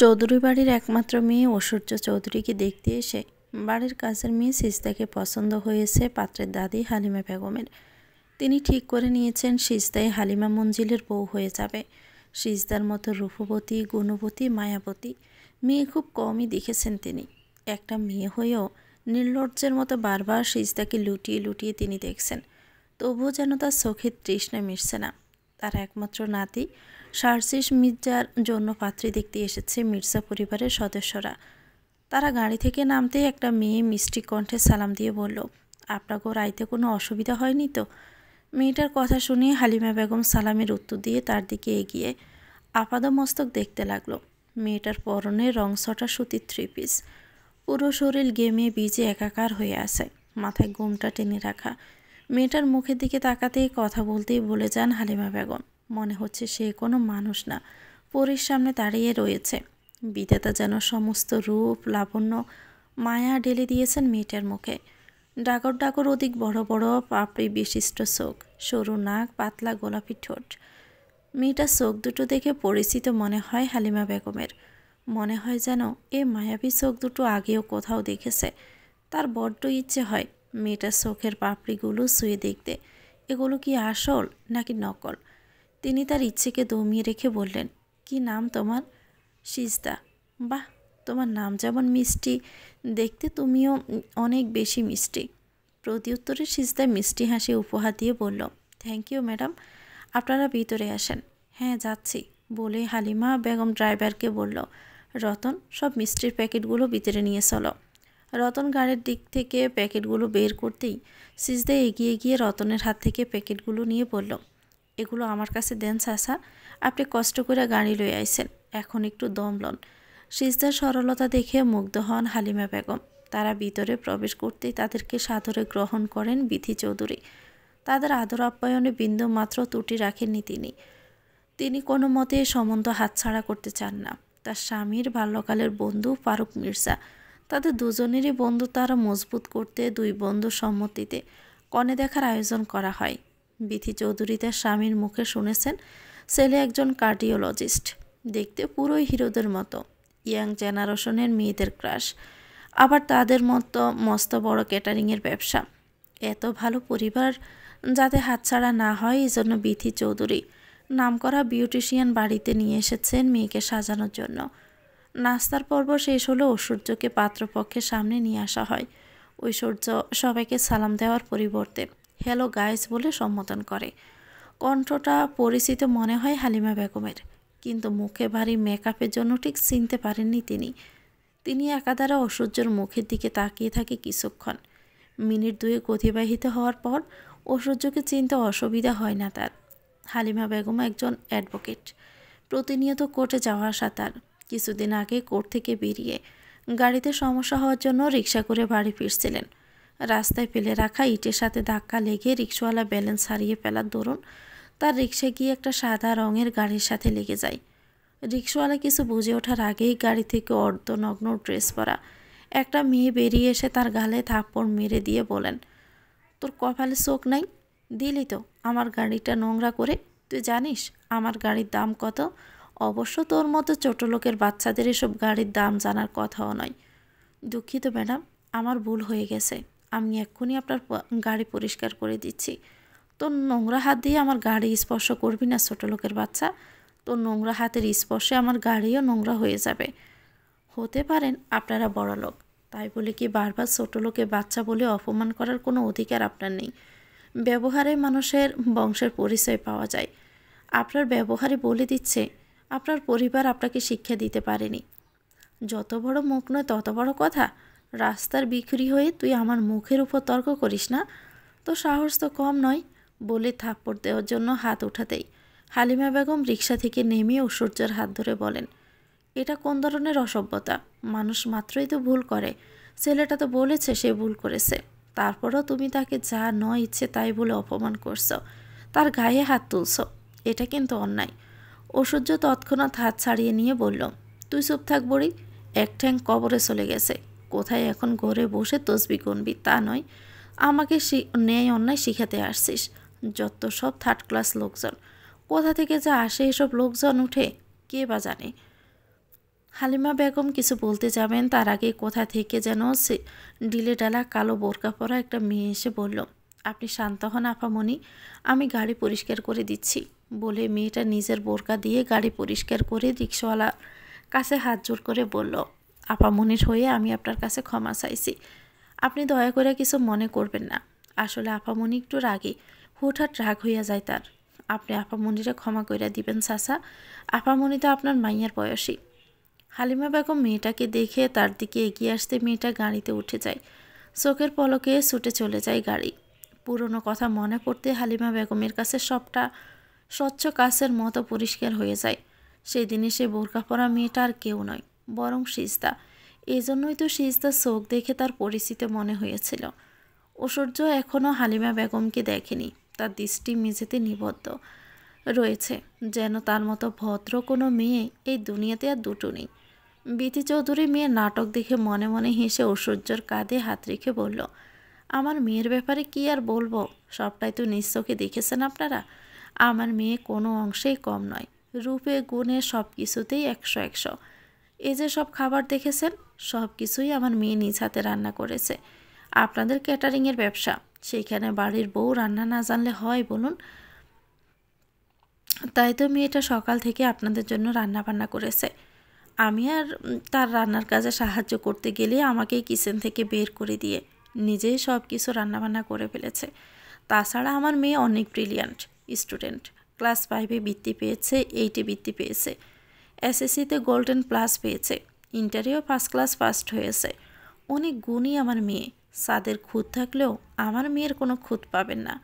চৌধুরী বাড়ির একমাত্র মেয়ে ঐশ্বর্য চৌধুরীকে দেখতে এসে বাড়ির কাছের মেয়ে সিজদাকে পছন্দ হয়েছে পাত্রের দাদি হালিমা বেগমের। তিনি ঠিক করে নিয়েছেন সিজদাই হালিমা মঞ্জিলের বউ হয়ে যাবে। সিজদার মতো রূপবতী, গুণবতী, মায়াবতী মেয়ে খুব কমই দেখেছেন তিনি। একটা মেয়ে হয়েও নির্লজ্জের মতো বারবার সিজদাকে লুটিয়ে লুটিয়ে তিনি দেখছেন, তবুও যেন তার চোখের তৃষ্ণা মিটছে না। তার একমাত্র নাতি সার্জিস মির্জার জন্য পাত্রী দেখতে এসেছে মির্জা পরিবারের সদস্যরা। তারা গাড়ি থেকে নামতেই একটা মেয়ে মিষ্টি কণ্ঠে সালাম দিয়ে বলল, আপনাকেও রাইতে কোনো অসুবিধা হয়নি তো? মেয়েটার কথা শুনে হালিমা বেগম সালামের উত্তর দিয়ে তার দিকে এগিয়ে আপাদমস্তক দেখতে লাগলো। মেয়েটার পরনে রংছটা সুতির 3 পিস, পুরো শরীর গেমে ভিজে একাকার হয়ে আছে, মাথায় ঘোমটা টেনে রাখা। মেয়েটার মুখের দিকে তাকাতেই কথা বলতেই বলে যান হালিমা বেগম, মনে হচ্ছে সে কোনো মানুষ না, পরীর সামনে দাঁড়িয়ে রয়েছে। বিধাতা যেন সমস্ত রূপ, লাবণ্য, মায়া ঢেলে দিয়েছেন মেয়েটার মুখে। ডাগর ডাগর অধিক বড় বড় পাপড়ি বিশিষ্ট চোখ, সরু নাক, পাতলা গোলাপি ঠোঁট। মেয়েটার চোখ দুটো দেখে পরিচিত মনে হয় হালিমা বেগমের। মনে হয় যেন এ মায়াবী চোখ দুটো আগেও কোথাও দেখেছে। তার বড্ড ইচ্ছে হয় মেয়েটার চোখের পাপড়িগুলো ছুঁয়ে দেখতে, এগুলো কি আসল নাকি নকল। তিনি তার ইচ্ছেকে দমিয়ে রেখে বললেন, কি নাম তোমার? সিজদা। বাহ, তোমার নাম যেমন মিষ্টি, দেখতে তুমিও অনেক বেশি মিষ্টি। প্রত্যুত্তরে সিজদা মিষ্টি হাসি উপহার দিয়ে বলল, থ্যাংক ইউ ম্যাডাম, আপনারা ভিতরে আসেন। হ্যাঁ যাচ্ছি বলে হালিমা বেগম ড্রাইভারকে বলল, রতন, সব মিষ্টির প্যাকেটগুলো ভিতরে নিয়ে চলো। রতন গাড়ির দিক থেকে প্যাকেটগুলো বের করতেই সিজদা এগিয়ে গিয়ে রতনের হাত থেকে প্যাকেটগুলো নিয়ে বলল, এগুলো আমার কাছে দেন চাচা, আপনি কষ্ট করে গাড়ি লয়ে আইছেন, এখন একটু দম লন। সিজদার সরলতা দেখে মুগ্ধ হন হালিমা বেগম। তারা ভিতরে প্রবেশ করতেই তাদেরকে সাদরে গ্রহণ করেন বিথি চৌধুরী। তাদের আদর আপ্যায়নে বিন্দু মাত্র ত্রুটি রাখেননি তিনি কোনো মতে সম্বন্ধ হাতছাড়া করতে চান না। তার স্বামীর বাল্যকালের বন্ধু ফারুক মির্জা, তাদের দুজনেরই বন্ধুত্ব আরও মজবুত করতে দুই বন্ধুর সম্মতিতে কনে দেখার আয়োজন করা হয়। বিথি চৌধুরী তার স্বামীর মুখে শুনেছেন ছেলে একজন কার্ডিওলজিস্ট, দেখতে পুরোই হিরোদের মতো, ইয়াং জেনারেশনের মেয়েদের ক্রাশ, আবার তাদের মতো মস্ত বড় ক্যাটারিংয়ের ব্যবসা। এত ভালো পরিবার যাতে হাতছাড়া না হয়, এই জন্য বিথি চৌধুরী নামকরা বিউটিশিয়ান বাড়িতে নিয়ে এসেছেন মেয়েকে সাজানোর জন্য। নাস্তার পর্ব শেষ হলে ঐশ্বর্যকে পাত্রপক্ষের সামনে নিয়ে আসা হয়। ঐশ্বর্য সবাইকে সালাম দেওয়ার পরিবর্তে হ্যালো গাইস বলে সম্বোধন করে। কণ্ঠটা পরিচিত মনে হয় হালিমা বেগমের, কিন্তু মুখে ভারী মেকআপের জন্য ঠিক চিনতে পারেননি তিনি একাধারে ঐশ্বর্যর মুখের দিকে তাকিয়ে থাকে কিছুক্ষণ। মিনিট দুয়েক অতিবাহিত হওয়ার পর ঐশ্বর্যকে চিনতে অসুবিধা হয় না তার। হালিমা বেগম একজন অ্যাডভোকেট, প্রতিনিয়ত কোর্টে যাওয়া আসা তার। কিছুদিন আগে কোর্ট থেকে বেরিয়ে গাড়িতে সমস্যা হওয়ার জন্য রিক্সা করে বাড়ি ফিরছিলেন। রাস্তায় ফেলে রাখা ইটের সাথে ধাক্কা লেগে রিক্সাওয়ালা ব্যালেন্স হারিয়ে ফেলার দরুন তার রিক্সা গিয়ে একটা সাদা রঙের গাড়ির সাথে লেগে যায়। রিক্সাওয়ালা কিছু বুঝে ওঠার আগেই গাড়ি থেকে অর্ধনগ্ন ড্রেস পরা একটা মেয়ে বেরিয়ে এসে তার গালে থাপ্পড় মেরে দিয়ে বলেন, তোর কপালে চোখ নাই? দিলি তো আমার গাড়িটা নোংরা করে। তুই জানিস আমার গাড়ির দাম কত? অবশ্য তোর মতো ছোট লোকের বাচ্চাদের এসব গাড়ির দাম জানার কথাও নয়। দুঃখিত ম্যাডাম, আমার ভুল হয়ে গেছে, আমি এক্ষুনি আপনার গাড়ি পরিষ্কার করে দিচ্ছি। তোর নোংরা হাত দিয়ে আমার গাড়ি স্পর্শ করবি না ছোট লোকের বাচ্চা, তোর নোংরা হাতের স্পর্শে আমার গাড়িও নোংরা হয়ে যাবে। হতে পারেন আপনারা বড় লোক, তাই বলে কি বারবার ছোট লোকে বাচ্চা বলে অপমান করার কোনো অধিকার আপনার নেই। ব্যবহারে মানুষের বংশের পরিচয় পাওয়া যায়। আপনার ব্যবহারে বলে দিচ্ছে আপনার পরিবার আপনাকে শিক্ষা দিতে পারেনি। যত বড় মুখ নয় তত বড় কথা। রাস্তার বিক্রি হয়ে তুই আমার মুখের উপর তর্ক করিস না, তো সাহস তো কম নয় বলে থাপ্পড় দেওয়ার জন্য হাত উঠাতেই হালিমা বেগম রিক্সা থেকে নেমে ঐশ্বর্যের হাত ধরে বলেন, এটা কোন ধরনের অসভ্যতা? মানুষ মাত্রই তো ভুল করে, ছেলেটা তো বলেছে সে ভুল করেছে, তারপরও তুমি তাকে যা নয় ইচ্ছে তাই বলে অপমান করছো, তার গায়ে হাত তুলছো, এটা কিন্তু অন্যায়। ঐশ্বর্য তৎক্ষণাৎ হাত ছাড়িয়ে নিয়ে বলল, তুই চুপ থাক বুড়ি, এক ঠ্যাং কবরে চলে গেছে, কোথায় এখন ঘরে বসে তসবি গুনবি তা নয়, আমাকে ন্যায় অন্যায় শিখাতে আসছিস। যত সব থার্ড ক্লাস লোকজন, কোথা থেকে যা আসে এসব লোকজন উঠে কে বা জানে। হালিমা বেগম কিছু বলতে যাবেন, তার আগে কোথা থেকে যেন সে ডিলে ডালা কালো বোরকা পরা একটা মেয়ে এসে বলল, আপনি শান্ত হন আপামনি, আমি গাড়ি পরিষ্কার করে দিচ্ছি। বলে মেয়েটা নিজের বোরকা দিয়ে গাড়ি পরিষ্কার করে রিক্সাওয়ালার কাছে হাত জোড় করে বলল, আপামনির হয়ে আমি আপনার কাছে ক্ষমা চাইছি, আপনি দয়া করে কিছু মনে করবেন না। আসলে আপামনি একটু রাগী, হুটহাট রাগ হইয়া যায় তার। আপনি আপামনিরে ক্ষমা কইরা দিবেন চাচা, আপামনি তো আপনার মাইয়ার বয়সী। হালিমা বেগম মেয়েটাকে দেখে তার দিকে এগিয়ে আসতে মেয়েটা গাড়িতে উঠে যায়। চোখের পলকে ছুটে চলে যায় গাড়ি। পুরনো কথা মনে পড়তে হালিমা বেগমের কাছে সবটা স্বচ্ছ কাচের মতো পরিষ্কার হয়ে যায়। সেই দিনে সে বোরকা পরা মেয়েটা আর কেউ নয়, বরং সিজদা। এই জন্যই তো সিজদার চোখ দেখে তার পরিচিত মনে হয়েছিল। ঐশ্বর্য এখনও হালিমা বেগমকে দেখেনি, তার দৃষ্টি মেঝেতে নিবদ্ধ রয়েছে, যেন তার মতো ভদ্র কোনো মেয়ে এই দুনিয়াতে আর দুটো নেই। বিথি চৌধুরী মেয়ের নাটক দেখে মনে মনে হেসে ঐশ্বর্যর কাঁধে হাত রেখে বলল, আমার মেয়ের ব্যাপারে কি আর বলবো, সবটাই তো নিজ চোখে দেখেছেন আপনারা। আমার মেয়ে কোনো অংশেই কম নয়, রূপে গুণে সব কিছুতেই 100-100। এই যে সব খাবার দেখেছেন, সব কিছুই আমার মেয়ে নিজ হাতে রান্না করেছে। আপনাদের ক্যাটারিংয়ের ব্যবসা, সেইখানে বাড়ির বউ রান্না না জানলে হয় বলুন? তাই তো মেয়েটা সকাল থেকে আপনাদের জন্য রান্না বান্না করেছে। আমি আর তার রান্নার কাজে সাহায্য করতে গেলে আমাকেই কিচেন থেকে বের করে দিয়ে নিজেই সব কিছু রান্নাবান্না করে ফেলেছে। তাছাড়া আমার মেয়ে অনেক ব্রিলিয়ান্ট স্টুডেন্ট, ক্লাস 5-এ বৃত্তি পেয়েছে, 8-এ বৃত্তি পেয়েছে, এসএসসিতে গোল্ডেন প্লাস পেয়েছে, ইন্টারেও ফার্স্ট ক্লাস ফার্স্ট হয়েছে। অনেক গুণী আমার মেয়ে, সাদের খুঁত থাকলেও আমার মেয়ের কোনো খুঁত পাবেন না।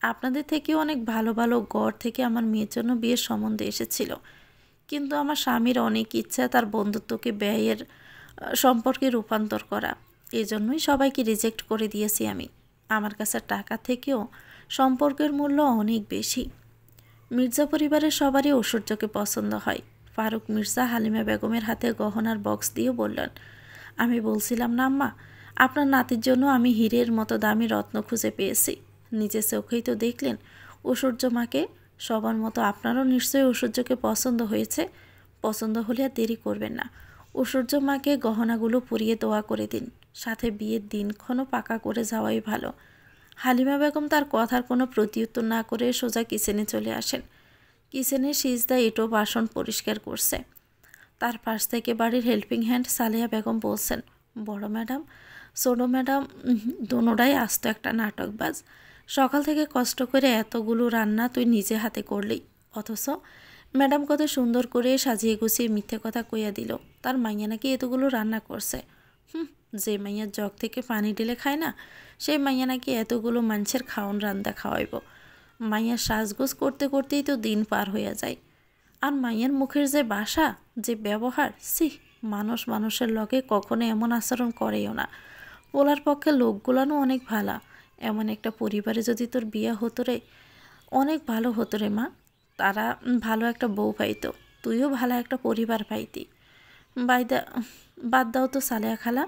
আপনাদের থেকেও অনেক ভালো ভালো ঘর থেকে আমার মেয়ের জন্য বিয়ের সম্বন্ধে এসেছিল, কিন্তু আমার স্বামীর অনেক ইচ্ছা তার বন্ধুত্বকে ব্যয়ের সম্পর্কে রূপান্তর করা। এজন্যই সবাইকে রিজেক্ট করে দিয়েছি আমি। আমার কাছে টাকা থেকেও সম্পর্কের মূল্য অনেক বেশি। মির্জা পরিবারের সবারই ঐশ্বর্যকে পছন্দ হয়। ফারুক মির্জা হালিমা বেগমের হাতে গহনার বক্স দিয়ে বললেন, আমি বলছিলাম না আম্মা, আপনার নাতির জন্য আমি হীরের মতো দামি রত্ন খুঁজে পেয়েছি। নিজের চোখেই তো দেখলেন ঐশ্বর্য মাকে। সবার মতো আপনারও নিশ্চয়ই ঐশ্বর্যকে পছন্দ হয়েছে। পছন্দ হলে আর দেরি করবেন না, ঐশ্বর্য মাকে গহনাগুলো পরিয়ে দোয়া করে দিন, সাথে বিয়ের দিনক্ষণও পাকা করে যাওয়াই ভালো। হালিমা বেগম তার কথার কোনো প্রত্যুত্তর না করে সোজা কিচেনে চলে আসেন। কিচেনে সিজদা এঁটো বাসন পরিষ্কার করছে। তার পাশ থেকে বাড়ির হেল্পিং হ্যান্ড সালেহা বেগম বলছেন, বড় ম্যাডাম ছোটো ম্যাডাম দোনোটাই আস্ত একটা নাটকবাজ। সকাল থেকে কষ্ট করে এতগুলো রান্না তুই নিজে হাতে করলি, অথচ ম্যাডাম কত সুন্দর করে সাজিয়ে গুছিয়ে মিথ্যে কথা কইয়া দিল তার মাইয়া নাকি এতগুলো রান্না করছে। যে মাইয়ার জগ থেকে পানি ঢেলে খায় না, সেই মাইয়া নাকি এতগুলো মানুষের খাওন রান্দা খাওয়াইব। মাইয়ার সাজগোজ করতে করতেই তো দিন পার হইয়া যায়। আর মাইয়ার মুখের যে ভাষা, যে ব্যবহার, মানুষ মানুষের লগে কখনো এমন আচরণ করেও না। পোলার পক্ষে লোকগুলানো অনেক ভালা। এমন একটা পরিবারে যদি তোর বিয়ে হতো রে, অনেক ভালো হতো রে মা। তারা ভালো একটা বউ পাইতো, তুইও ভালো একটা পরিবার পাইতি। বাদ দাও তো সালেহা খালা,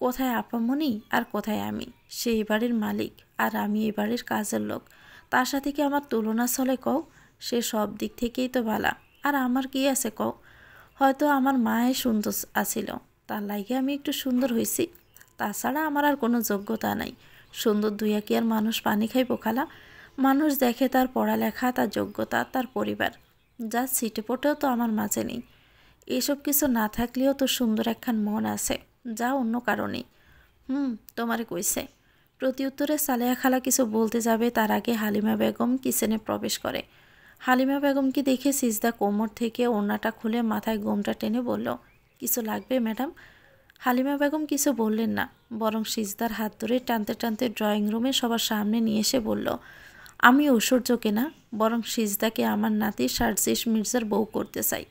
কোথায় আপামনি আর কোথায় আমি? সে এই বাড়ির মালিক আর আমি এই বাড়ির কাজের লোক। তার সাথে কি আমার তুলনা চলে কও? সে সব দিক থেকেই তো ভালা, আর আমার কি আছে কও? হয়তো আমার মায়ে সুন্দর আছিল, তার লাগে আমি একটু সুন্দর হয়েছি। তাছাড়া আমার আর কোনো যোগ্যতা নাই। সুন্দর দুইয়া কি আর মানুষ পানি খাইব খালা? মানুষ দেখে তার পড়ালেখা, তার যোগ্যতা, তার পরিবার। যা ছিটেপটেও তো আমার মাঝে নেই। এসব কিছু না থাকলেও তো সুন্দর একখান মন আছে, যা অন্য কারণেই। তোমারে কইছে। প্রতি উত্তরে সালেহা খালা কিছু বলতে যাবে তার আগে হালিমা বেগম কিচেনে প্রবেশ করে। হালিমা বেগমকে দেখে সিজদা কোমর থেকে ওড়নাটা খুলে মাথায় গোমটা টেনে বলল, কিছু লাগবে ম্যাডাম? হালিমা বেগম কিছু বললেন না, বরং সিজদার হাত ধরে টানতে টানতে ড্রয়িং রুমে সবার সামনে নিয়ে এসে বলল, আমি ঐশ্বর্যকে না, বরং সিজদাকে আমার নাতি সার্জিস মির্জার বউ করতে চাই।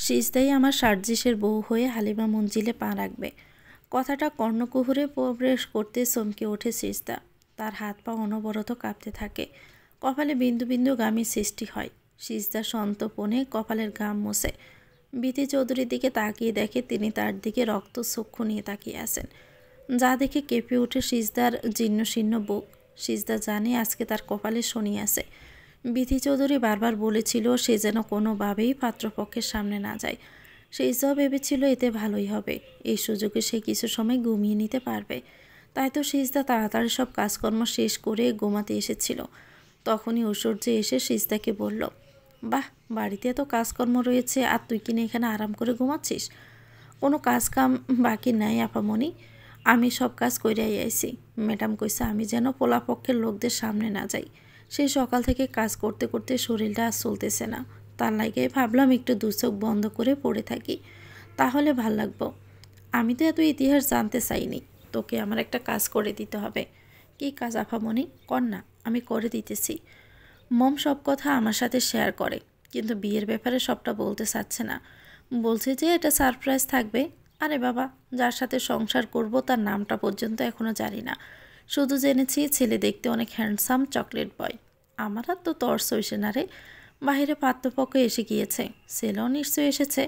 সিজদাই আমার সার্জিসের বউ হয়ে হালিমা মঞ্জিলে পা রাখবে। কথাটা কর্ণকুহরে প্রবেশ করতে চমকে ওঠে সিজদা। তার হাত পা অনবরত কাঁপতে থাকে, কপালে বিন্দু বিন্দু ঘামের সৃষ্টি হয়। সিজদা সন্তপনে কপালের ঘাম মোছে। বিথি চৌধুরীর দিকে তাকিয়ে দেখে তিনি তার দিকে রক্তচক্ষু নিয়ে তাকিয়ে আছেন, যা দেখে কেঁপে ওঠে সিজদার জীর্ণ শীর্ণ বুক। সিজদা জানে আজকে তার কপালে শনি আছে। বিথি চৌধুরী বারবার বলেছিল সে যেন কোনোভাবেই পাত্রপক্ষের সামনে না যায়। সেই সব ভেবেছিল এতে ভালোই হবে, এই সুযোগে সে কিছু সময় ঘুমিয়ে নিতে পারবে। তাই তো সিজদা তাড়াতাড়ি সব কাজকর্ম শেষ করে ঘুমাতে এসেছিল। তখনই ঐশ্বর্য এসে সিজদাকে বলল, বাহ, বাড়িতে এত কাজকর্ম রয়েছে আর তুই কিনা এখানে আরাম করে ঘুমাচ্ছিস? কোনো কাজ কাম বাকি নাই আপামনি, আমি সব কাজ কইরাই আইছি। ম্যাডাম কইছে আমি যেন পোলাপক্ষের লোকদের সামনে না যাই। সেই সকাল থেকে কাজ করতে করতে শরীরটা আর চলতেছে না, তার লাগে ভাবলাম একটু দু চোখ বন্ধ করে পড়ে থাকি, তাহলে ভাল লাগবো। আমি তো এত ইতিহাস জানতে চাইনি, তোকে আমার একটা কাজ করে দিতে হবে। কী কাজ আপামনি? কর না, আমি করে দিতেছি। মম সব কথা আমার সাথে শেয়ার করে, কিন্তু বিয়ের ব্যাপারে সবটা বলতে চাচ্ছে না। বলছে যে এটা সারপ্রাইজ থাকবে। আরে বাবা, যার সাথে সংসার করব তার নামটা পর্যন্ত এখনও জানি না, শুধু জেনেছি ছেলে দেখতে অনেক হ্যান্ডসাম চকলেট বয়। আমার আর তো তর্স হইছে না রে। বাহিরে পাত্রপক্ষ এসে গিয়েছে, ছেলেও নিশ্চয়ই এসেছে।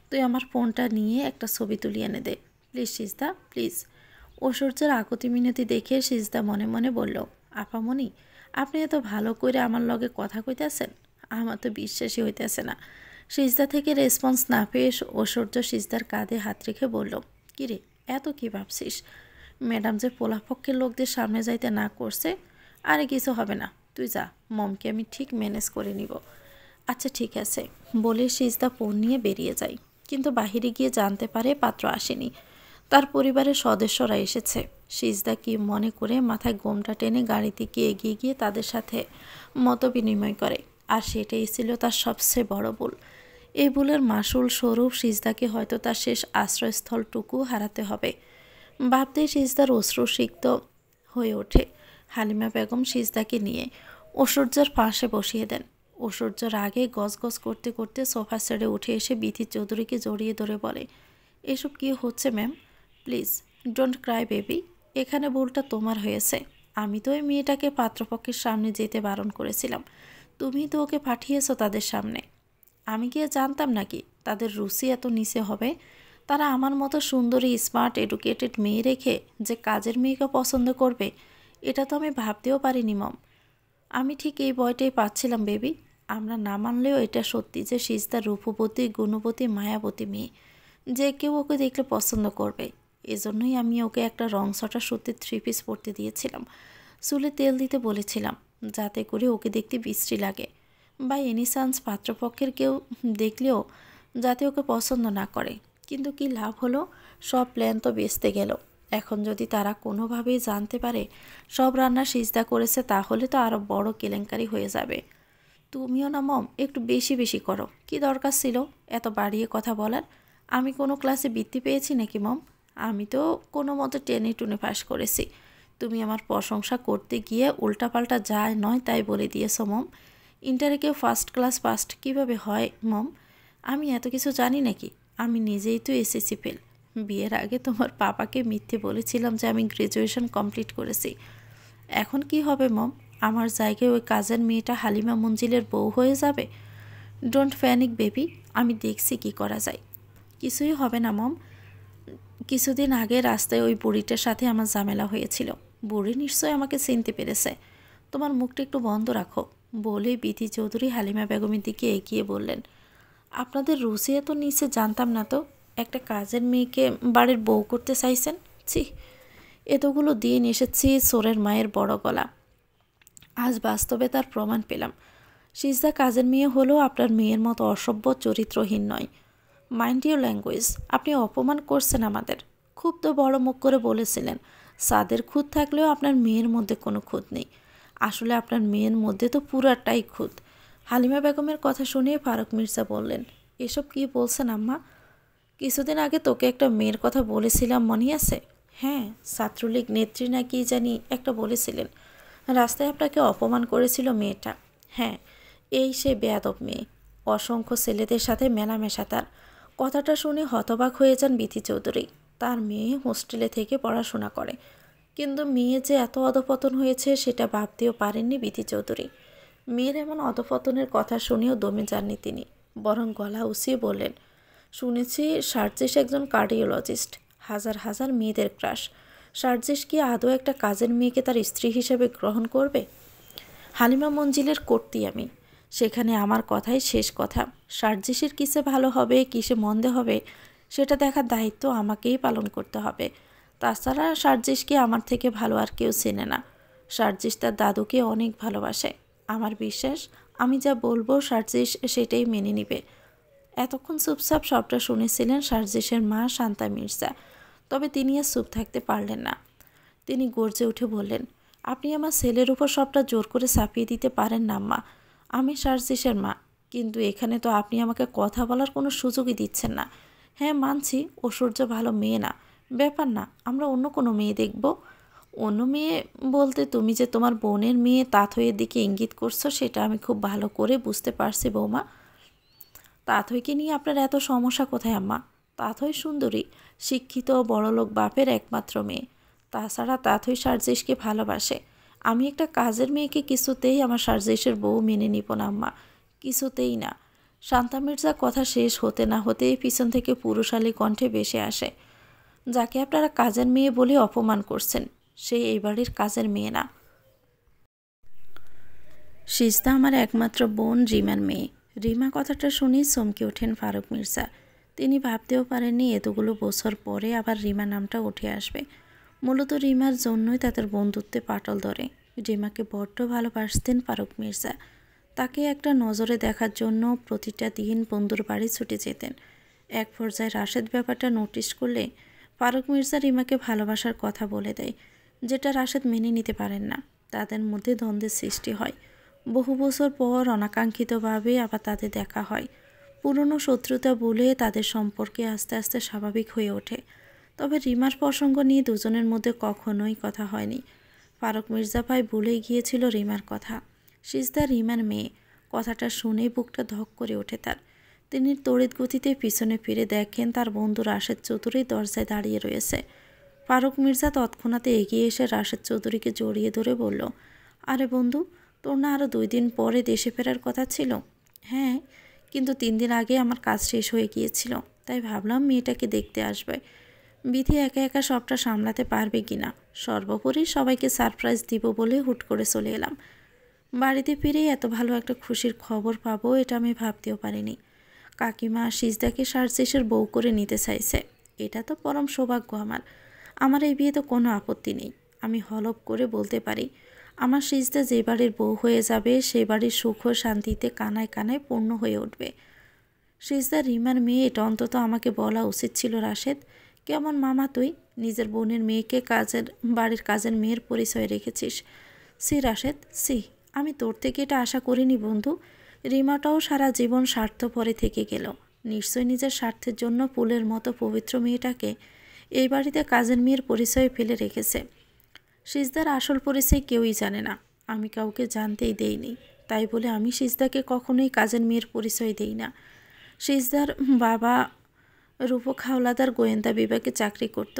তুই আমার ফোনটা নিয়ে একটা ছবি তুলিয়ে এনে দে প্লিজ সিজদা, প্লিজ। ঐশ্বর্যের আকুতি মিনতি দেখে সিজদা মনে মনে বলল, আপামনি, আপনি এত ভালো করে আমার লগে কথা কইতেছেন, আমার তো বিশ্বাসই হইতেছে না। সিজদা থেকে রেসপন্স না পেয়ে ঐশ্বর্য সিজদার কাঁধে হাত রেখে বলল, কিরে, এত কি ভাবছিস? ম্যাডাম যে পোলাপক্ষের লোকদের সামনে যাইতে না করছে। আরে কিছু হবে না, তুই যা, মমকে আমি ঠিক ম্যানেজ করে নিব। আচ্ছা ঠিক আছে, বলে সিজদা ফোন নিয়ে বেরিয়ে যায়। কিন্তু বাহিরে গিয়ে জানতে পারে পাত্র আসেনি, তার পরিবারের সদস্যরা এসেছে। সিজদা কি মনে করে মাথায় গোমটা টেনে গাড়ি থেকে এগিয়ে গিয়ে তাদের সাথে মত বিনিময় করে, আর সেটাই ছিল তার সবচেয়ে বড় ভুল। এই ভুলের মাসুল স্বরূপ সিজদাকে হয়তো তার শেষ আশ্রয়স্থলটুকু হারাতে হবে। ভাবতেই সিজদার অশ্রুসিক্ত হয়ে ওঠে। হালিমা বেগম সিজদাকে নিয়ে ঐশ্বর্যের পাশে বসিয়ে দেন। ঐশ্বর্য রাগে গজগজ করতে করতে সোফা ছেড়ে উঠে এসে বিথি চৌধুরীকে জড়িয়ে ধরে বলে, এসব কি হচ্ছে ma'am? Please don't Cry baby, এখানে ভুলটা তোমার হয়েছে। আমি তো ওই মেয়েটাকে পাত্রপক্ষের সামনে যেতে বারণ করেছিলাম, তুমি তো ওকে পাঠিয়েছো তাদের সামনে। আমি গিয়ে জানতাম নাকি তাদের রুচি এত নিচে হবে? তারা আমার মতো সুন্দরী স্মার্ট এডুকেটেড মেয়ে রেখে যে কাজের মেয়েকে পছন্দ করবে, এটা তো আমি ভাবতেও পারিনি মম। আমি ঠিক এই ভয়টাই পাচ্ছিলাম বেবি। আমরা না মানলেও এটা সত্যি যে সিজদা রূপবতী, গুণবতী, মায়াবতী মেয়ে, যে কেউ ওকে দেখলে পছন্দ করবে। এজন্যই আমি ওকে একটা রং ছটা সুতির 3 পিস পরতে দিয়েছিলাম, চুলে তেল দিতে বলেছিলাম, যাতে করে ওকে দেখতে বিশ্রী লাগে। বা এনি চান্স পাত্রপক্ষের কেউ দেখলেও যাতে ওকে পছন্দ না করে। কিন্তু কি লাভ হলো? সব প্ল্যান তো বেচতে গেল। এখন যদি তারা কোনোভাবেই জানতে পারে সব রান্না সিজদা করেছে, তাহলে তো আরও বড় কেলেঙ্কারি হয়ে যাবে। তুমিও না মম একটু বেশি বেশি করো, কি দরকার ছিল এত বাড়িয়ে কথা বলার? আমি কোনো ক্লাসে বৃত্তি পেয়েছি নাকি মম? আমি তো কোনো মতো টেনে টুনে পাস করেছি। তুমি আমার প্রশংসা করতে গিয়ে উল্টাপাল্টা যায় নয় তাই বলে দিয়েছো মম। ইন্টারে কেউ ফার্স্ট ক্লাস পাস্ট কীভাবে হয় মম? আমি এত কিছু জানি নাকি? আমি নিজেই তো এসএসসি ফেল। বিয়ের আগে তোমার পাপাকে মিথ্যে বলেছিলাম যে আমি গ্র্যাজুয়েশন কমপ্লিট করেছি। এখন কি হবে মম? আমার জায়গায় ওই কাজের মেয়েটা হালিমা মঞ্জিলের বউ হয়ে যাবে। ডোন্ট প্যানিক বেবি, আমি দেখছি কি করা যায়। কিছুই হবে না মম। কিছুদিন আগে রাস্তায় ওই বুড়িটার সাথে আমার ঝামেলা হয়েছিল। বুড়ি নিশ্চয়ই আমাকে চিনতে পেরেছে। তোমার মুখটা একটু বন্ধ রাখো, বলে বিথি চৌধুরী হালিমা বেগমের দিকে এগিয়ে বললেন, আপনাদের রুচি এত নিচে জানতাম না তো। একটা কাজের মেয়েকে বাড়ির বউ করতে চাইছেন? ছি, এতগুলো দিন এসেছি সোরের মায়ের বড় গলা, আজ বাস্তবে তার প্রমাণ পেলাম। সিজদা কাজের মেয়ে হলেও আপনার মেয়ের মতো অসভ্য চরিত্রহীন নয়। মাইন্ড ইউর ল্যাঙ্গুয়েজ, আপনি অপমান করছেন আমাদের। খুব তো বড় মুখ করে বলেছিলেন সাদের খুঁত থাকলেও আপনার মেয়ের মধ্যে কোনো খুঁত নেই। আসলে আপনার মেয়ের মধ্যে তো পুরাটাই খুঁত। হালিমা বেগমের কথা শুনে ফারুক মির্জা বললেন, এসব কি বলছেন আম্মা? কিছুদিন আগে তোকে একটা মেয়ের কথা বলেছিলাম, মনে আছে? হ্যাঁ, ছাত্রলীগ নেত্রী না কি জানি একটা বলেছিলেন। রাস্তায় আপনাকে অপমান করেছিল মেয়েটা। হ্যাঁ, এই সে বেয়াদব মেয়ে, অসংখ্য ছেলেদের সাথে মেলামেশা তার। কথাটা শুনে হতবাক হয়ে যান বিথি চৌধুরী। তার মেয়ে হোস্টেলে থেকে পড়াশোনা করে, কিন্তু মেয়ে যে এত অধপতন হয়েছে সেটা ভাবতেও পারেননি বিথি চৌধুরী। মেয়ের এমন অধপতনের কথা শুনেও দমে যাননি তিনি, বরং গলা উঁচিয়ে বললেন, শুনেছি সার্জিস একজন কার্ডিওলজিস্ট, হাজার হাজার মেয়েদের ক্রাশ। সার্জিস কি আদৌ একটা কাজের মেয়েকে তার স্ত্রী হিসেবে গ্রহণ করবে? হালিমা মঞ্জিলের কর্ত্রী আমি, সেখানে আমার কথাই শেষ কথা। সার্জিসের কিসে ভালো হবে কিসে মন্দে হবে সেটা দেখার দায়িত্ব আমাকেই পালন করতে হবে। তাছাড়া সার্জিসকে আমার থেকে ভালো আর কেউ চেনে না। সার্জিস তার দাদুকে অনেক ভালোবাসে। আমার বিশ্বাস আমি যা বলবো সার্জিস সেটাই মেনে নিবে। এতক্ষণ চুপচাপ সবটা শুনেছিলেন সার্জিসের মা শান্তা মির্জা। তবে তিনি আর চুপ থাকতে পারলেন না। তিনি গর্জে উঠে বললেন, আপনি আমার ছেলের উপর সবটা জোর করে চাপিয়ে দিতে পারেন না আম্মা। আমি সার্জিসের মা, কিন্তু এখানে তো আপনি আমাকে কথা বলার কোনো সুযোগই দিচ্ছেন না। হ্যাঁ মানছি ঐশ্বর্য ভালো মেয়ে না, ব্যাপার না, আমরা অন্য কোনো মেয়ে দেখব। অন্য মেয়ে বলতে তুমি যে তোমার বোনের মেয়ে তাথইয়ের দিকে ইঙ্গিত করছো সেটা আমি খুব ভালো করে বুঝতে পারছি বৌমা। তাথইকে নিয়ে আপনার এত সমস্যা কোথায় আম্মা? তাথই সুন্দরী, শিক্ষিত, বড়লোক বাপের একমাত্র মেয়ে। তাছাড়া তাথই সার্জিসকে ভালোবাসে। আমি একটা কাজের মেয়েকে কিছুতেই আমার সার্জিসের বউ মেনে নিব না আম্মা, কিছুতেই না। শান্তা মির্জা কথা শেষ হতে না হতেই পিছন থেকে পুরুষালী কণ্ঠে ভেসে আসে, যাকে আপনারা কাজের মেয়ে বলে অপমান করছেন সে এই বাড়ির কাজের মেয়ে না। সিজদা আমার একমাত্র বোন রিমার মেয়ে। রিমা কথাটা শুনেই চমকে ওঠেন ফারুক মির্জা। তিনি ভাবতেও পারেননি এতগুলো বছর পরে আবার রিমা নামটা উঠে আসবে। মূলত রিমার জন্যই তাদের বন্ধুত্বে পাটল ধরে। রিমাকে বড্ড ভালোবাসতেন ফারুক মির্জা। তাকে একটা নজরে দেখার জন্য প্রতিটা দিন বন্ধুর বাড়ি ছুটে যেতেন। এক পর্যায়ে রাশেদ ব্যাপারটা নোটিশ করলে ফারুক মির্জা রিমাকে ভালোবাসার কথা বলে দেয়, যেটা রাশেদ মেনে নিতে পারেন না। তাদের মধ্যে দ্বন্দ্বের সৃষ্টি হয়। বহু বছর পর অনাকাঙ্ক্ষিতভাবে আবার তাদের দেখা হয়। পুরনো শত্রুতা বলে তাদের সম্পর্কে আস্তে আস্তে স্বাভাবিক হয়ে ওঠে। তবে রিমার প্রসঙ্গ নিয়ে দুজনের মধ্যে কখনোই কথা হয়নি। ফারুক মির্জা ভাই ভুলেই গিয়েছিল রিমার কথা। সিজদা রিমার মেয়ে, কথাটা শুনেই বুকটা ধক করে ওঠে তার। তিনি তড়িৎ গতিতে পিছনে ফিরে দেখেন তার বন্ধু রাশেদ চৌধুরী দরজায় দাঁড়িয়ে রয়েছে। ফারুক মির্জা তৎক্ষণাৎ এগিয়ে এসে রাশেদ চৌধুরীকে জড়িয়ে ধরে বলল, আরে বন্ধু, তোর না আরও 2 দিন পরে দেশে ফেরার কথা ছিল? হ্যাঁ, কিন্তু 3 দিন আগে আমার কাজ শেষ হয়ে গিয়েছিল, তাই ভাবলাম মেয়েটাকে দেখতে আসবে। বিধি একা একা সবটা সামলাতে পারবে কিনা, সর্বোপরি সবাইকে সারপ্রাইজ দিব বলে হুট করে চলে এলাম। বাড়িতে ফিরেই এত ভালো একটা খুশির খবর পাবো এটা আমি ভাবতেও পারিনি। কাকিমা সিজদাকে সার্জিসের বউ করে নিতে চাইছে, এটা তো পরম সৌভাগ্য আমার। আমার এই বিয়ে তো কোনো আপত্তি নেই। আমি হলপ করে বলতে পারি আমার সিজদা যে বাড়ির বউ হয়ে যাবে সেই বাড়ির সুখ ও শান্তিতে কানায় কানায় পূর্ণ হয়ে উঠবে। সিজদা রিমার মেয়ে, এটা অন্তত আমাকে বলা উচিত ছিল রাশেদ। কেমন মামা তুই, নিজের বোনের মেয়েকে বাড়ির কাজের মেয়ের পরিচয় রেখেছিস। সি রাশেদ সি, আমি তোর থেকে এটা আশা করিনি বন্ধু। রিমাটাও সারা জীবন স্বার্থপরে থেকে গেল, নিশ্চয় নিজের স্বার্থের জন্য ফুলের মতো পবিত্র মেয়েটাকে এই বাড়িতে কাজের মেয়ের পরিচয়ে ফেলে রেখেছে। সিজদার আসল পরিচয় কেউই জানে না, আমি কাউকে জানতেই দেইনি। তাই বলে আমি সিজদাকে কখনোই কাজের মেয়ের পরিচয় দেই না। সিজদার বাবা রূপক হাওলাদার গোয়েন্দা বিভাগে চাকরি করত।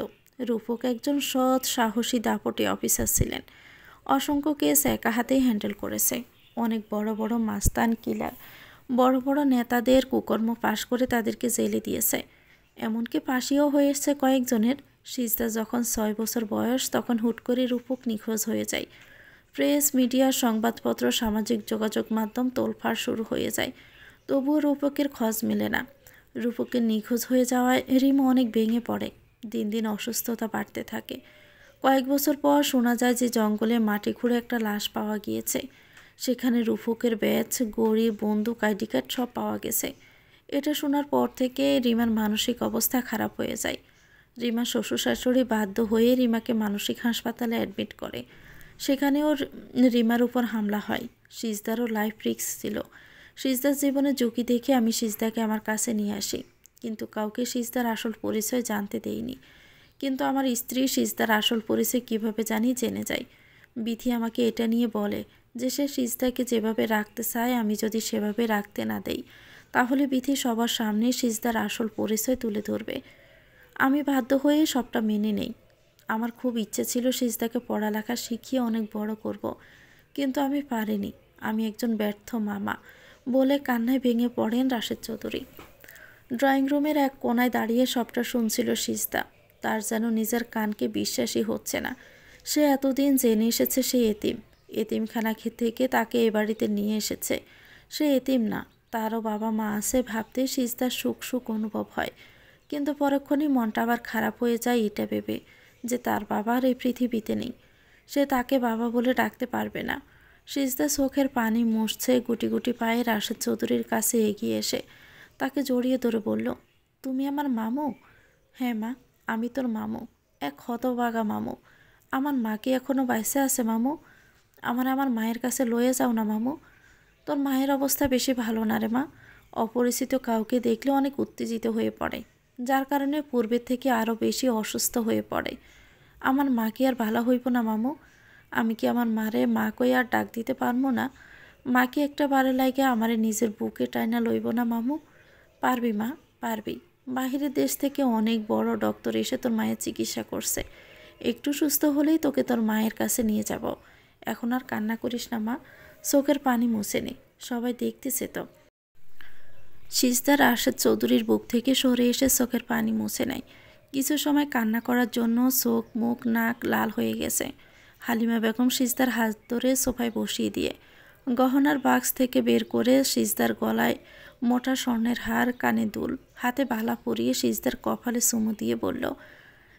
রূপক একজন সৎ, সাহসী, দাপটে অফিসার ছিলেন। অসংখ্য কেস একা হাতেই হ্যান্ডেল করেছে। অনেক বড় বড় মাস্তান, কিলার, বড় বড় নেতাদের কুকর্ম পাশ করে তাদেরকে জেলে দিয়েছে। এমনকি ফাঁসিও হয়েছে কয়েকজনের। সিজদা যখন 6 বছর বয়স তখন হুট করে রূপক নিখোঁজ হয়ে যায়। প্রেস, মিডিয়া, সংবাদপত্র, সামাজিক যোগাযোগ মাধ্যম তোলফাড় শুরু হয়ে যায়। তবুও রূপকের খোঁজ মেলে না। রূপকের নিখোঁজ হয়ে যাওয়ায় রিমা অনেক ভেঙে পড়ে। দিন দিন অসুস্থতা বাড়তে থাকে। কয়েক বছর পর শোনা যায় যে জঙ্গলে মাটি খুঁড়ে একটা লাশ পাওয়া গিয়েছে। সেখানে রূপকের ব্যাজ, গড়ি, বন্দুক, আইডি কার্ড সব পাওয়া গেছে। এটা শোনার পর থেকে রিমার মানসিক অবস্থা খারাপ হয়ে যায়। রিমার শ্বশুর শাশুড়ি বাধ্য হয়ে রিমাকে মানসিক হাসপাতালে অ্যাডমিট করে। সেখানেও রিমার উপর হামলা হয়। সিজদারও লাইফ রিস্ক ছিল। সিজদার জীবনের ঝুঁকি দেখে আমি সিজদাকে আমার কাছে নিয়ে আসি, কিন্তু কাউকে সিজদার আসল পরিচয় জানতে দেইনি। কিন্তু আমার স্ত্রী সিজদার আসল পরিচয় কীভাবে জানি জেনে যায়। বিধি আমাকে এটা নিয়ে বলে যে সে সিজদাকে যেভাবে রাখতে চায় আমি যদি সেভাবে রাখতে না দেই তাহলে বিধি সবার সামনে সিজদার আসল পরিচয় তুলে ধরবে। আমি বাধ্য হয়ে সবটা মেনে নেই। আমার খুব ইচ্ছে ছিল সিজদাকে পড়ালেখা শিখিয়ে অনেক বড় করব, কিন্তু আমি পারিনি। আমি একজন ব্যর্থ মামা বলে কান্নায় ভেঙে পড়েন রাশেদ চৌধুরী। ড্রয়িং রুমের এক কোনায় দাঁড়িয়ে সবটা শুনছিল সিজদা। তার যেন নিজের কানকে বিশ্বাসই হচ্ছে না। সে এতদিন জেনে এসেছে সে এতিম, এতিমখানা থেকে তাকে এ বাড়িতে নিয়ে এসেছে। সে এতিম না, তারও বাবা মা আছে ভাবতে সিজদার সুখ সুখ অনুভব হয়। কিন্তু পরক্ষণেই মনটা আবার খারাপ হয়ে যায় এটা ভেবে যে তার বাবা আর এই পৃথিবীতে নেই। সে তাকে বাবা বলে ডাকতে পারবে না। সিজদা চোখের পানি মুছছে, গুটি গুটি পায়ে রাশেদ চৌধুরীর কাছে এগিয়ে এসে তাকে জড়িয়ে ধরে বলল, তুমি আমার মামু? হ্যাঁ মা, আমি তোর মামু, এক হতভাগা মামু। আমার মা কি এখনও বাইসে আছে মামু? আমার মায়ের কাছে লয়ে যাও না মামু। তোর মায়ের অবস্থা বেশি ভালো না রে মা। অপরিচিত কাউকে দেখলে অনেক উত্তেজিত হয়ে পড়ে, যার কারণে পূর্বের থেকে আরও বেশি অসুস্থ হয়ে পড়ে। আমার মা কি আর ভালো হইব না মামু? আমি কি আমার মারে মা কই আর ডাক দিতে পারবো না? মা কি একটা বারে লাগে আমারে নিজের বুকে টাইনা লইব না মামু? পারবি মা, পারবি। বাহিরের দেশ থেকে অনেক বড় ডক্টর এসে তোর মায়ের চিকিৎসা করছে। একটু সুস্থ হলেই তোকে তোর মায়ের কাছে নিয়ে যাব। এখন আর কান্না করিস না মা, চোখের পানি মুছে নে, সবাই দেখতেছে তো। সিজদা রাশেদ চৌধুরীর বুক থেকে সরে এসে চোখের পানি মুছে নেয়। কিছু সময় কান্না করার জন্য চোখ মুখ নাক লাল হয়ে গেছে। হালিমা বেগম সিজদার হাত ধরে সোফায় বসিয়ে দিয়ে গহনার বাক্স থেকে বের করে সিজদার গলায় মোটা স্বর্ণের হার, কানে দুল, হাতে বালা পরিয়ে সিজদার কপালে চুমু দিয়ে বলল,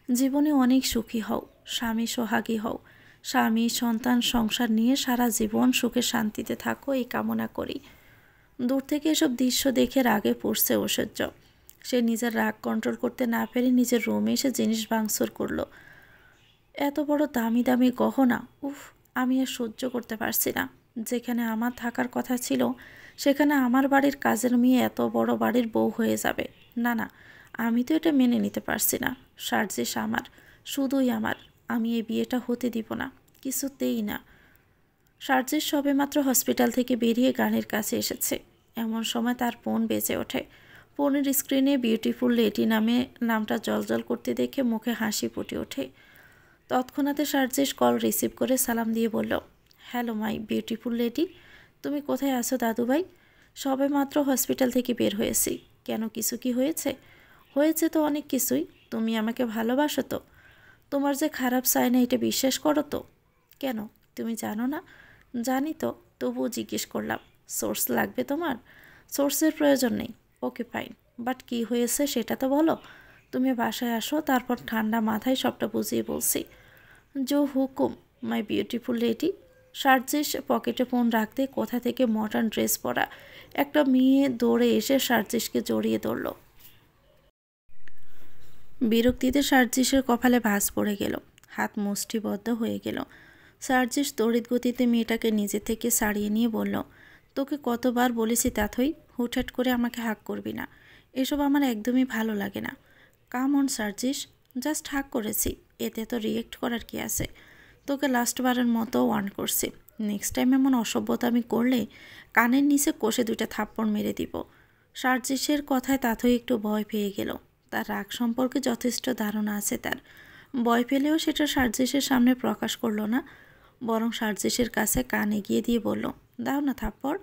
জীবনে অনেক সুখী হও, স্বামী সোহাগী হও, স্বামী সন্তান সংসার নিয়ে সারা জীবন সুখে শান্তিতে থাকো এই কামনা করি। দূর থেকে এসব দৃশ্য দেখে রাগে পড়ছে ঐশ্বর্য। সে নিজের রাগ কন্ট্রোল করতে না পেরে নিজের রুমে এসে জিনিস ভাঙচুর করলো। এত বড় দামি দামি গহনা, উফ, আমি আর সহ্য করতে পারছি না। যেখানে আমার থাকার কথা ছিল সেখানে আমার বাড়ির কাজের মেয়ে এত বড় বাড়ির বউ হয়ে যাবে। না না, আমি তো এটা মেনে নিতে পারছি না। সার্জিস আমার, শুধুই আমার। আমি এই বিয়েটা হতে দিব না, কিছুতেই না। সার্জিস সবেমাত্র হসপিটাল থেকে বেরিয়ে গানের কাছে এসেছে। এমন সময় তার ফোন বেজে ওঠে। ফোনের স্ক্রিনে বিউটিফুল লেডি নামে নামটা জলজল করতে দেখে মুখে হাসি ফুটে ওঠে। তৎক্ষণাৎ সার্জিস কল রিসিভ করে সালাম দিয়ে বলল, হ্যালো মাই বিউটিফুল লেডি, তুমি কোথায় আছো দাদুভাই? সবেমাত্র হসপিটাল থেকে বের হয়েছি। কেন, কিছু কি হয়েছে? হয়েছে তো অনেক কিছুই। তুমি আমাকে ভালোবাসো তো? তোমার যে খারাপ চাই না এটা বিশ্বাস করো তো? কেন, তুমি জানো না? জানি তো, তবুও জিজ্ঞেস করলাম। সোর্স লাগবে তোমার? সোর্সের প্রয়োজন নেই। ওকে ফাইন, বাট কী হয়েছে সেটা তো বলো। তুমি বাসায় আসো, তারপর ঠান্ডা মাথায় সবটা বুঝিয়ে বলছি। জো হুকুম মাই বিউটিফুল লেডি। সার্জিস পকেটে ফোন রাখতে কোথা থেকে মডার্ন ড্রেস পরা একটা মেয়ে দৌড়ে এসে সার্জিসকে জড়িয়ে ধরল। বিরক্তিতে সার্জিসের কপালে ভাঁজ পড়ে গেল, হাত মুষ্টিবদ্ধ হয়ে গেল। সার্জিস তড়িৎ গতিতে মেয়েটাকে নিজে থেকে ছাড়িয়ে নিয়ে বলল, তোকে কতবার বলেছি তাথই, হুটহাট করে আমাকে হাক করবি না। এসব আমার একদমই ভালো লাগে না। কাম অন সার্জিস, জাস্ট হাক করেছি, এতে তো রিয়েক্ট করার কি আছে? তোকে লাস্টবারের মতো ওয়ার্ন করছি, নেক্সট টাইম এমন অসভ্যতামি করলে কানের নিচে কষে দুইটা থাপ্পড় মেরে দিব। সার্জিসের কথায় তাথই একটু ভয় পেয়ে গেল। তার রাগ সম্পর্কে যথেষ্ট ধারণা আছে তার। ভয় পেলেও সেটা সার্জিসের সামনে প্রকাশ করলো না, বরং সার্জিসের কাছে কান এগিয়ে দিয়ে বলল, দাও না থাপ্পড়।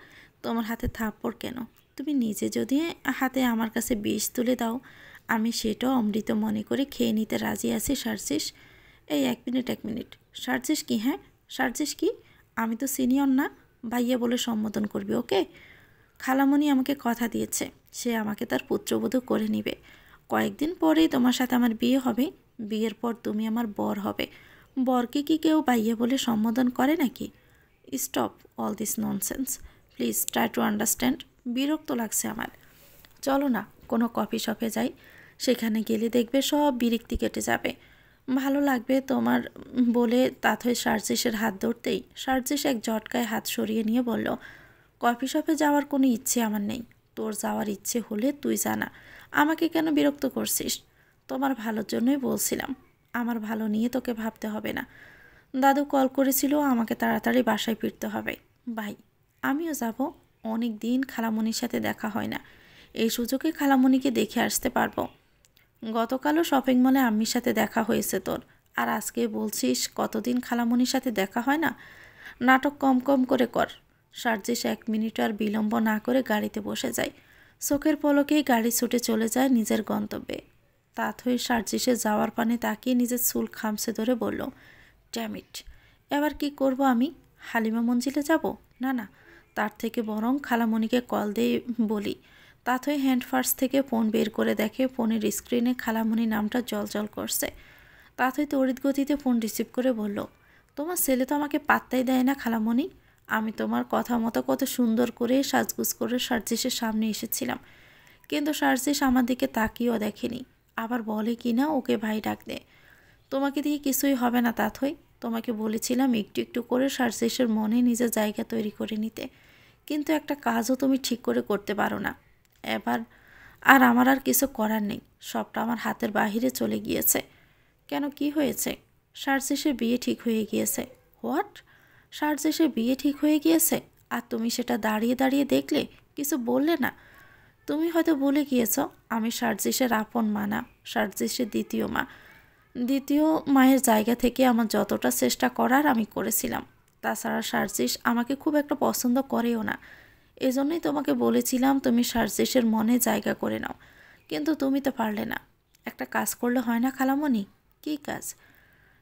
তোমার হাতে থাপ্পড় কেন? তুমি নিজে যদি হাতে আমার কাছে বিষ তুলে দাও, আমি সেটাও অমৃত মনে করে খেয়ে নিতে রাজি আছি সার্জিস। এই এক মিনিট। সার্জিস কি? হ্যাঁ সার্জিস কি? আমি তো সিনিয়র না, ভাইয়া বলে সম্বোধন করবি, ওকে? খালামণি আমাকে কথা দিয়েছে সে আমাকে তার পুত্রবধূ করে নিবে। কয়েকদিন পরেই তোমার সাথে আমার বিয়ে হবে। বিয়ের পর তুমি আমার বর হবে। বরকে কি কেউ ভাইয়া বলে সম্বোধন করে নাকি? Stop all this nonsense, please try to understand. বিরক্ত লাগছে আমার। চলো না কোনো কফি শপে যাই, সেখানে গেলে দেখবে সব বিরক্তি কেটে যাবে, ভালো লাগবে তোমার। বলে তাথই সার্জিসের হাত ধরতেই সার্জিস এক ঝটকায় হাত সরিয়ে নিয়ে বলল, কফি শপে যাওয়ার কোনো ইচ্ছে আমার নেই। তোর যাওয়ার ইচ্ছে হলে তুই জানা, আমাকে কেন বিরক্ত করছিস? তোমার ভালোর জন্যই বলছিলাম, আমার ভালো নিয়ে তোকে ভাবতে হবে না। দাদু কল করেছিল, আমাকে তাড়াতাড়ি বাসায় ফিরতে হবে। ভাই, আমিও যাব। অনেক দিন খালামণির সাথে দেখা হয় না, এই সুযোগে খালামণিকে দেখে আসতে পারবো। গতকালও শপিং মলে আম্মির সাথে দেখা হয়েছে তোর, আর আজকে বলছিস কতদিন খালামণির সাথে দেখা হয় না? নাটক কম কম করে কর। সার্জিস 1 মিনিট আর বিলম্ব না করে গাড়িতে বসে যায়। চোখের পলকেই গাড়ি ছুটে চলে যায় নিজের গন্তব্যে। তাথই সার্জিসে যাওয়ার পানে তাকিয়ে নিজের চুল খামছে ধরে বলল, ড্যাম ইট, এবার কি করব আমি? হালিমা মঞ্জিলে যাব? না না, তার থেকে বরং খালামণিকে কল দিয়ে বলি। তাথই হ্যান্ড ফার্স্ট থেকে ফোন বের করে দেখে ফোনের স্ক্রিনে খালামণি নামটা জলজল করছে। তাথই তড়িৎ গতিতে ফোন রিসিভ করে বলল, তোমার ছেলে তো আমাকে পাত্তাই দেয় না খালামণি। আমি তোমার কথা মতো কত সুন্দর করে সাজগুজ করে সার্জিসের সামনে এসেছিলাম, কিন্তু সার্জিস আমার দিকে তাকিয়েও দেখেনি। আবার বলে কি না ওকে ভাই ডাক দে। তোমাকে দিয়ে কিছুই হবে না তাথই। তোমাকে বলেছিলাম একটু একটু করে সার্জিসের মনে নিজের জায়গা তৈরি করে নিতে, কিন্তু একটা কাজও তুমি ঠিক করে করতে পারো না। এবার আমার আর কিছু করার নেই, সবটা আমার হাতের বাহিরে চলে গিয়েছে। কেন, কি হয়েছে? সার্জিসের বিয়ে ঠিক হয়ে গিয়েছে। হোয়াট? সার্জিসের বিয়ে ঠিক হয়ে গিয়েছে? আর তুমি সেটা দাঁড়িয়ে দাঁড়িয়ে দেখলে, কিছু বললে না? তুমি হয়তো ভুলে গিয়েছ আমি সার্জিসের আপন মা না, সার্জিসের দ্বিতীয় মা। দ্বিতীয় মায়ের জায়গা থেকে আমার যতটা চেষ্টা করার আমি করেছিলাম। তাছাড়া সার্জিস আমাকে খুব একটা পছন্দ করেও না। এজন্যই তোমাকে বলেছিলাম তুমি সার্জিসের মনে জায়গা করে নাও, কিন্তু তুমি তো পারলে না। একটা কাজ করলে হয় না খালামণি? কী কাজ?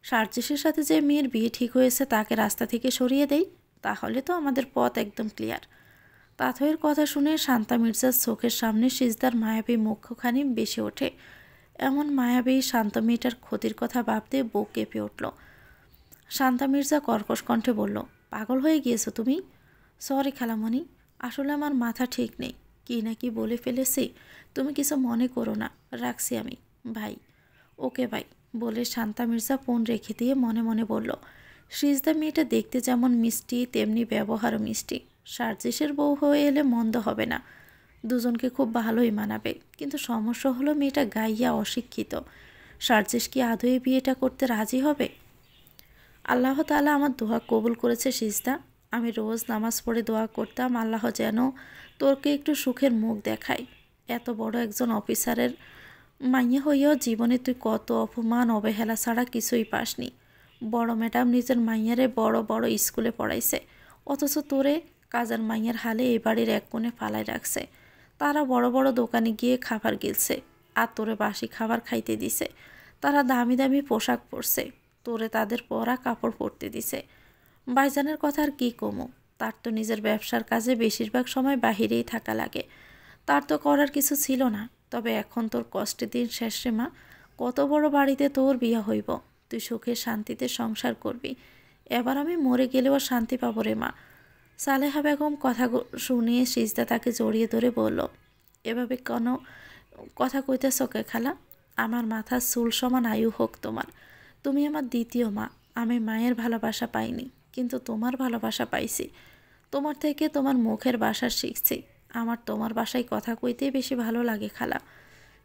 সার্জিসের সাথে যে মেয়ের বিয়ে ঠিক হয়েছে তাকে রাস্তা থেকে সরিয়ে দেই, তাহলে তো আমাদের পথ একদম ক্লিয়ার। তাথইয়ের কথা শুনে শান্তা মির্জার চোখের সামনে সিজদার মায়াবী মুখখানি বেশি ওঠে। এমন মায়াবী শান্ত মেয়েটার ক্ষতির কথা ভাবতে বুক কেঁপে উঠল। শান্তা মির্জা কর্কশ কণ্ঠে বলল, পাগল হয়ে গিয়েছো তুমি? সরি খালামণি, আসলে আমার মাথা ঠিক নেই, কি না কি বলে ফেলেছি। তুমি কিছু মনে করো না, রাখছি আমি। ভাই। ওকে ভাই, বলে শান্তা মির্জা ফোন রেখে দিয়ে মনে মনে বলল, সিজদা মেয়েটা দেখতে যেমন মিষ্টি তেমনি ব্যবহারও মিষ্টি। সার্জিসের বউ হয়ে এলে মন্দ হবে না, দুজনকে খুব ভালোই মানাবে। কিন্তু সমস্যা হলো মেয়েটা গাইয়া অশিক্ষিত। সার্জিস কি আদৌ এই বিয়েটা করতে রাজি হবে? আল্লাহ তাআলা আমার দোয়া কবুল করেছে সিজদা। আমি রোজ নামাজ পড়ে দোয়া করতাম, আল্লাহ যেন তোরকে একটু সুখের মুখ দেখায়। এত বড় একজন অফিসারের মাইয়া হইয়াও জীবনে তুই কত অপমান অবহেলা ছাড়া কিছুই পাসনি। বড় ম্যাডাম নিজের মাইয়ারে বড় বড় স্কুলে পড়াইছে, অথচ তোরে কাজার মাইয়ার হালে এই বাড়ির এক কোণে ফালাই রাখছে। তারা বড় বড় দোকানে গিয়ে খাবার গিলছে, আর তোরে বাসি খাবার খাইতে দিছে। তারা দামি দামি পোশাক পরছে, তোরে তাদের পরা কাপড় পরতে দিছে। ভাইজানের কথা আর কী কমো, তার তো নিজের ব্যবসার কাজে বেশিরভাগ সময় বাহিরেই থাকা লাগে। তার তো করার কিছু ছিল না। তবে এখন তোর কষ্টের দিন শেষ রে মা। কত বড় বাড়িতে তোর বিয়ে হইব, তুই সুখে শান্তিতে সংসার করবি। এবার আমি মরে গেলেও শান্তি পাবো রে মা। সালেহা বেগম কথা শুনিয়ে সিজদা তাকে জড়িয়ে ধরে বলল, এভাবে কোনো কথা কইতেছ কে খালা? আমার মাথার চুল সমান আয়ু হোক তোমার। তুমি আমার দ্বিতীয় মা। আমি মায়ের ভালোবাসা পাইনি, কিন্তু তোমার ভালোবাসা পাইছি। তোমার থেকে তোমার মুখের বাসা শিখছি। আমার তোমার বাসায় কথা কইতেই বেশি ভালো লাগে খালা।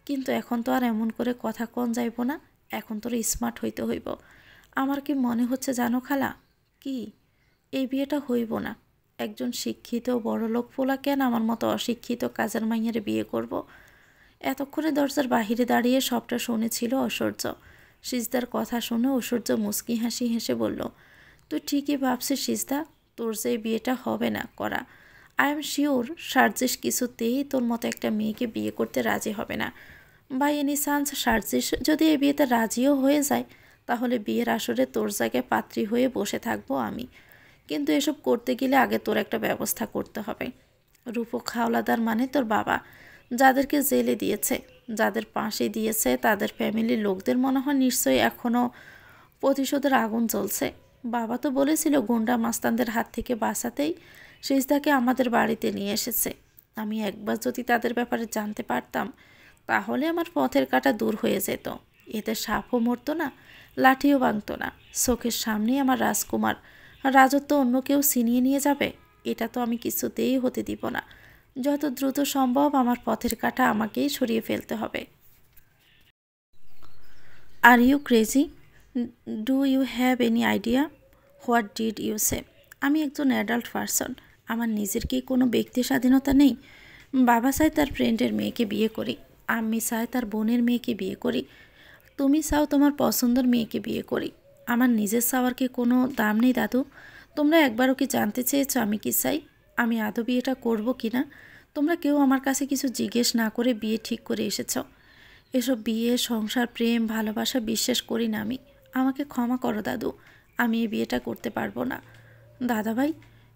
কিন্তু এখন তো আর এমন করে কথা কন যাইব না, এখন তোর স্মার্ট হইতে হইব। আমার কি মনে হচ্ছে জানো খালা? কি? এই বিয়েটা হইব না। একজন শিক্ষিত বড়লোক পোলা কেন আমার মতো অশিক্ষিত কাজের মাইয়ার বিয়ে করব? এতক্ষণে দরজার বাহিরে দাঁড়িয়ে সবটা শুনেছিল ঐশ্বর্য। সিজদার কথা শুনে ঐশ্বর্য মুচকি হাসি হেসে বলল, তুই ঠিকই ভাবছিস সিজদা, তোর যে বিয়েটা হবে না করা। আই এম শিওর সার্জিস কিছুতেই তোর মতো একটা মেয়েকে বিয়ে করতে রাজি হবে না। বাই এনি চান্স সার্জিস যদি এই বিয়েতে রাজিও হয়ে যায়, তাহলে বিয়ের আসরে তোর জায়গায় পাত্রী হয়ে বসে থাকবো আমি। কিন্তু এসব করতে গেলে আগে তোর একটা ব্যবস্থা করতে হবে। রূপক হাওলাদার মানে তোর বাবা, যাদেরকে জেলে দিয়েছে, যাদের ফাঁসি দিয়েছে, তাদের ফ্যামিলির লোকদের মনে হয় নিশ্চয়ই এখনও প্রতিশোধের আগুন জ্বলছে। বাবা তো বলেছিল গুন্ডা মাস্তানদের হাত থেকে বাঁচাতেই সিজদাকে আমাদের বাড়িতে নিয়ে এসেছে। আমি একবার যদি তাদের ব্যাপারে জানতে পারতাম, তাহলে আমার পথের কাঁটা দূর হয়ে যেত। এতে সাপও মরতো না, লাঠিও ভাঙতো না। চোখের সামনেই আমার রাজকুমার রাজত্ব অন্য কেউ ছিনিয়ে নিয়ে যাবে, এটা তো আমি কিছুতেই হতে দিব না। যত দ্রুত সম্ভব আমার পথের কাঁটা আমাকেই সরিয়ে ফেলতে হবে। Are you crazy? Do you have any idea what did you say? আমি একজন অ্যাডাল্ট পারসন, আমার নিজের কি কোনো ব্যক্তি স্বাধীনতা নেই? বাবা চায় তার ফ্রেন্ডের মেয়েকে বিয়ে করি, আম্মি চায় তার বোনের মেয়েকে বিয়ে করি, তুমি চাও তোমার পছন্দের মেয়েকে বিয়ে করি। আমার নিজের চাওয়ার কি কোনো দাম নেই দাদু? তোমরা একবারও কি জানতে চেয়েছো আমি কি চাই? আমি আদৌ বিয়েটা করবো কি না? তোমরা কেউ আমার কাছে কিছু জিজ্ঞেস না করে বিয়ে ঠিক করে এসেছ। এসব বিয়ে সংসার প্রেম ভালোবাসা বিশ্বাস করি না আমি। আমাকে ক্ষমা করো দাদু, আমি এই বিয়েটা করতে পারবো না। দাদাভাই,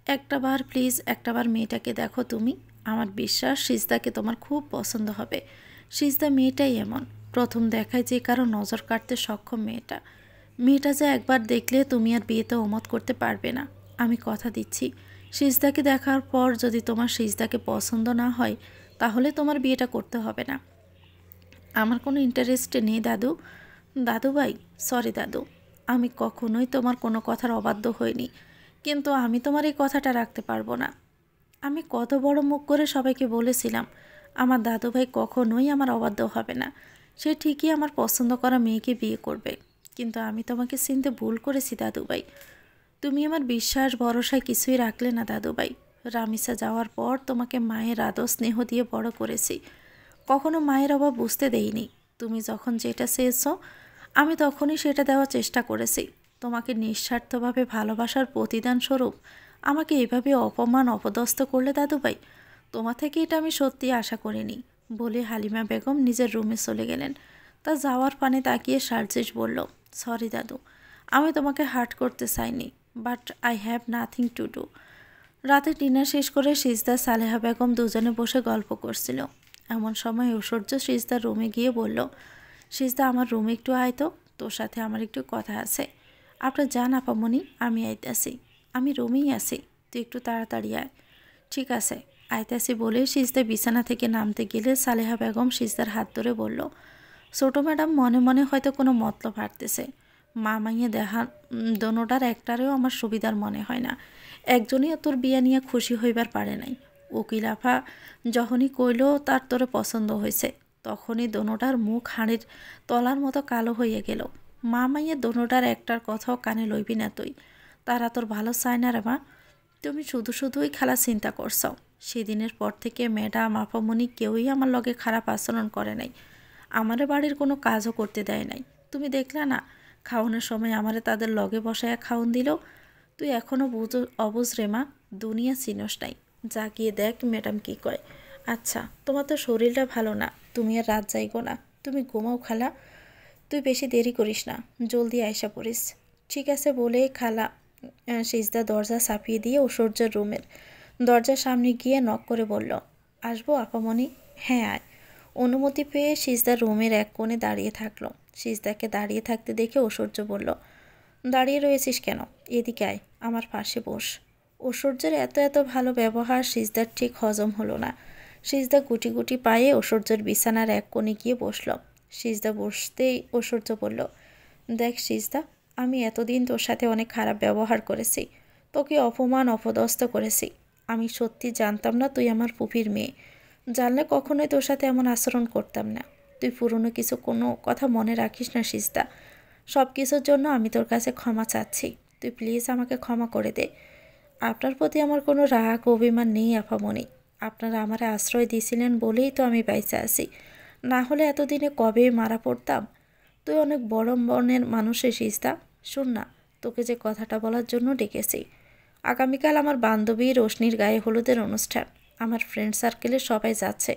একটাবার প্লিজ, একটাবার মেয়েটাকে দেখো তুমি। আমার বিশ্বাস সিজদাকে তোমার খুব পছন্দ হবে। সিজদা মেয়েটাই এমন, প্রথম দেখায় যে কারো নজর কাটতে সক্ষম মেয়েটা যে একবার দেখলে তুমি আর বিয়েতে ওমত করতে পারবে না। আমি কথা দিচ্ছি, সিজদাকে দেখার পর যদি তোমার সিজদাকে পছন্দ না হয় তাহলে তোমার বিয়েটা করতে হবে না। আমার কোনো ইন্টারেস্ট নেই দাদু। দাদুভাই, সরি দাদু, আমি কখনোই তোমার কোনো কথার অবাধ্য হইনি, কিন্তু আমি তোমার এই কথাটা রাখতে পারবো না। আমি কত বড় মুখ করে সবাইকে বলেছিলাম আমার দাদুভাই কখনোই আমার অবাধ্য হবে না, সে ঠিকই আমার পছন্দ করা মেয়েকে বিয়ে করবে। কিন্তু আমি তোমাকে চিনতে ভুল করেছি দাদুভাই। তুমি আমার বিশ্বাস ভরসায় কিছুই রাখলে না দাদুভাই। রামিসা যাওয়ার পর তোমাকে মায়ের আদর স্নেহ দিয়ে বড় করেছি, কখনো মায়ের অভাব বুঝতে দেইনি। তুমি যখন যেটা চেয়েছো আমি তখনই সেটা দেওয়ার চেষ্টা করেছি। তোমাকে নিঃস্বার্থভাবে ভালোবাসার প্রতিদান স্বরূপ আমাকে এভাবে অপমান অপদস্থ করলে দাদুভাই, তোমার থেকে এটা আমি সত্যি আশা করিনি। বলে হালিমা বেগম নিজের রুমে চলে গেলেন। তা যাওয়ার পানে তাকিয়ে সার্জিস বলল, সরি দাদু, আমি তোমাকে হার্ট করতে চাইনি, but I have nothing to do. রাতে ডিনার শেষ করে সিজদা সালেহা বেগম দুজনে বসে গল্প করছিল। এমন সময় ঐশ্বর্য সিজদার রুমে গিয়ে বলল, সিজদা আমার রুমে একটু আয় তো, তোর সাথে আমার একটু কথা আছে। আপনার যান আপামনি, আমি আইতাছি। আমি রুমেই আছি, তুই একটু তাড়াতাড়ি আয়। ঠিক আছে, আইতাছি বলে সিজদা বিছানা থেকে নামতে গেলে সালেহা বেগম সিজদার হাত ধরে বলল, ছোটো ম্যাডাম মনে মনে হয়তো কোনো মতলব হাঁটতেছে। মা মাইয়ে দেখা দোনোটার একটারেও আমার সুবিধার মনে হয় না। একজনই তোর বিয়া নিয়ে খুশি হইবার পারে নাই। উকিল আফা যখনই কইল তার তোরে পছন্দ হয়েছে, তখনই দোনোটার মুখ হাঁড়ির তলার মতো কালো হইয়া গেল। মা মাইয়ে দোনোটার একটার কথাও কানে লইবি না তুই। তারা তোর ভালো চায় না রে মা। তুমি শুধু শুধুই খেলা চিন্তা করছ। সেদিনের পর থেকে ম্যাডাম আপামনি কেউই আমার লগে খারাপ আচরণ করে নাই, আমারে বাড়ির কোনো কাজও করতে দেয় নাই। তুমি দেখলা না, খাওয়ানোর সময় আমারে তাদের লগে বসায়া খাওন দিল। তুই এখনও অবুঝ রে মা, দুনিয়া চিনস নাই। যা গিয়ে দেখ ম্যাডাম কি কয়। আচ্ছা, তোমার তো শরীরটা ভালো না, তুমি আর রাত যাইগো না, তুমি ঘুমাও খালা। তুই বেশি দেরি করিস না, জলদি আয়সা পড়িস। ঠিক আছে বলে খালা সিজদা দরজা চাপিয়ে দিয়ে ঐশ্বর্যের রুমের দরজার সামনে গিয়ে নক করে বলল, আসবো আপামনি? হ্যাঁ আয়। অনুমতি পেয়ে সিজদার রুমের এক কোণে দাঁড়িয়ে থাকলো। সিজদাকে দাঁড়িয়ে থাকতে দেখে ঐশ্বর্য বলল, দাঁড়িয়ে রয়েছিস কেন? এদিকে আয়, আমার পাশে বস। ঐশ্বর্যের এত এত ভালো ব্যবহার সিজদার ঠিক হজম হলো না। সিজদা গুটি গুটি পায়ে ঐশ্বর্যের বিছানার এক কোণে গিয়ে বসল। সিজদা বসতেই ঐশ্বর্য বলল, দেখ সিজদা, আমি এতদিন তোর সাথে অনেক খারাপ ব্যবহার করেছি, তোকে অপমান অপদস্থ করেছি। আমি সত্যি জানতাম না তুই আমার ফুপির মেয়ে। জানলে কখনোই তোর সাথে এমন আচরণ করতাম না। তুই পুরনো কোনো কথা মনে রাখিস না সিজদা। সব কিছুর জন্য আমি তোর কাছে ক্ষমা চাচ্ছি, তুই প্লিজ আমাকে ক্ষমা করে দে। আপনার প্রতি আমার কোনো রাগ অভিমান নেই আপামনি। আপনারা আমারে আশ্রয় দিয়েছিলেন বলেই তো আমি বাইচে আছি, না হলে এতদিনে কবেই মারা পড়তাম। তুই অনেক বড় মনের মানুষ সিজদা। শোন না, তোকে যে কথাটা বলার জন্য ডেকেছি। আগামীকাল আমার বান্ধবী রোশনির গায়ে হলুদের অনুষ্ঠান, আমার ফ্রেন্ড সার্কেলে সবাই যাচ্ছে।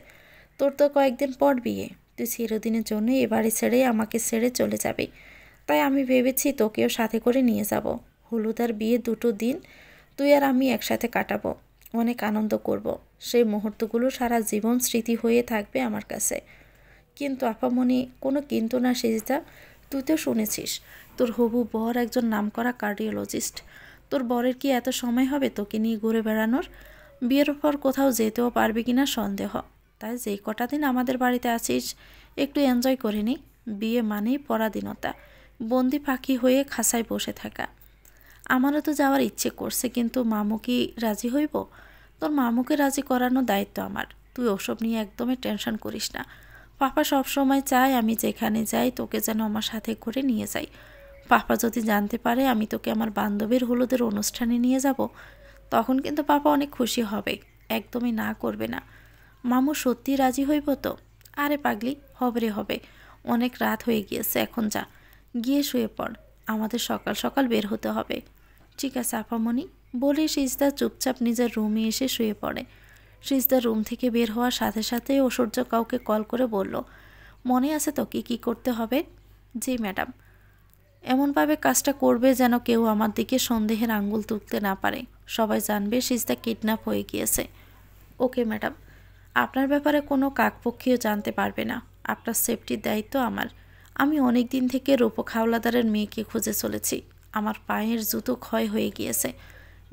তোর তো কয়েকদিন পর বিয়ে, তুই চিরদিনের জন্য এ বাড়ি ছেড়ে আমাকে ছেড়ে চলে যাবি। তাই আমি ভেবেছি তোকেও সাথে করে নিয়ে যাব। হলুদ আর বিয়ে দুটো দিন তুই আর আমি একসাথে কাটাবো, অনেক আনন্দ করব। সেই মুহূর্তগুলো সারা জীবন স্মৃতি হয়ে থাকবে আমার কাছে। কিন্তু আপামনি, কোনো কিন্তু না সিজদা। তুই তো শুনেছিস তোর হবু বর একজন নামকরা কার্ডিওলজিস্ট। তোর বরের কি এত সময় হবে তোকে নিয়ে ঘুরে বেড়ানোর? বিয়ের পর কোথাও যেতেও পারবি কিনা সন্দেহ। তাই যেই কটা দিন আমাদের বাড়িতে আছিস একটু এনজয় করে নি। বিয়ে মানেই পরাধীনতা, বন্দি পাখি হয়ে খাঁচায় বসে থাকা। আমারও তো যাওয়ার ইচ্ছে করছে, কিন্তু মামু কি রাজি হইব? তোর মামুকে রাজি করানোর দায়িত্ব আমার। তুই ওসব নিয়ে একদমই টেনশন করিস না। পাপা সবসময় চায় আমি যেখানে যাই তোকে যেন আমার সাথে করে নিয়ে যাই। পাপা যদি জানতে পারে আমি তোকে আমার বান্ধবীর হলুদের অনুষ্ঠানে নিয়ে যাব, তখন কিন্তু পাপা অনেক খুশি হবে, একদমই না করবে না। মামু সত্যি রাজি হইব তো? আরে পাগলি, হবে রে হবে। অনেক রাত হয়ে গিয়েছে, এখন যা, গিয়ে শুয়ে পড়, আমাদের সকাল সকাল বের হতে হবে। ঠিক আছে আপামনি, বলে সিজদা চুপচাপ নিজের রুমে এসে শুয়ে পড়ে। সিজদা রুম থেকে বের হওয়ার সাথে সাথে ঐশ্বর্য কাউকে কল করে বলল, মনে আছে তো কি কী করতে হবে? জি ম্যাডাম। এমনভাবে কাজটা করবে যেন কেউ আমার দিকে সন্দেহের আঙ্গুল তুলতে না পারে। সবাই জানবে সিজদা কিডন্যাপ হয়ে গিয়েছে। ওকে ম্যাডাম, আপনার ব্যাপারে কোনো কাকপক্ষীও জানতে পারবে না। আপনার সেফটির দায়িত্ব আমার। আমি অনেক দিন থেকে রূপক হাওলাদারের মেয়েকে খুঁজে চলেছি। আমার পায়ের জুতো ক্ষয় হয়ে গিয়েছে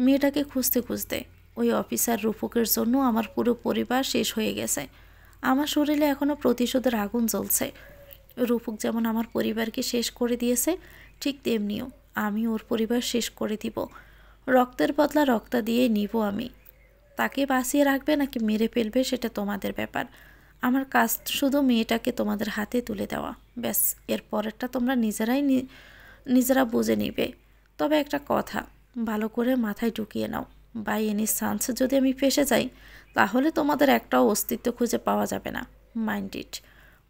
মেয়েটাকে খুঁজতে খুঁজতে। ওই অফিসার রূপকের জন্য আমার পুরো পরিবার শেষ হয়ে গেছে। আমার শরীরে এখনও প্রতিশোধের আগুন জ্বলছে। রূপক যেমন আমার পরিবারকে শেষ করে দিয়েছে, ঠিক তেমনিও আমি ওর পরিবার শেষ করে দিব। রক্তের বদলা রক্ত দিয়ে নিব আমি। তাকে বাঁচিয়ে রাখবে নাকি মেরে ফেলবে সেটা তোমাদের ব্যাপার। আমার কাজ শুধু মেয়েটাকে তোমাদের হাতে তুলে দেওয়া, ব্যাস। এর পরেরটা তোমরা নিজেরা বুঝে নিবে। তবে একটা কথা ভালো করে মাথায় ঢুকিয়ে নাও, বাই এনি চান্স যদি আমি ফেসে যাই তাহলে তোমাদের একটাও অস্তিত্ব খুঁজে পাওয়া যাবে না। Mind it.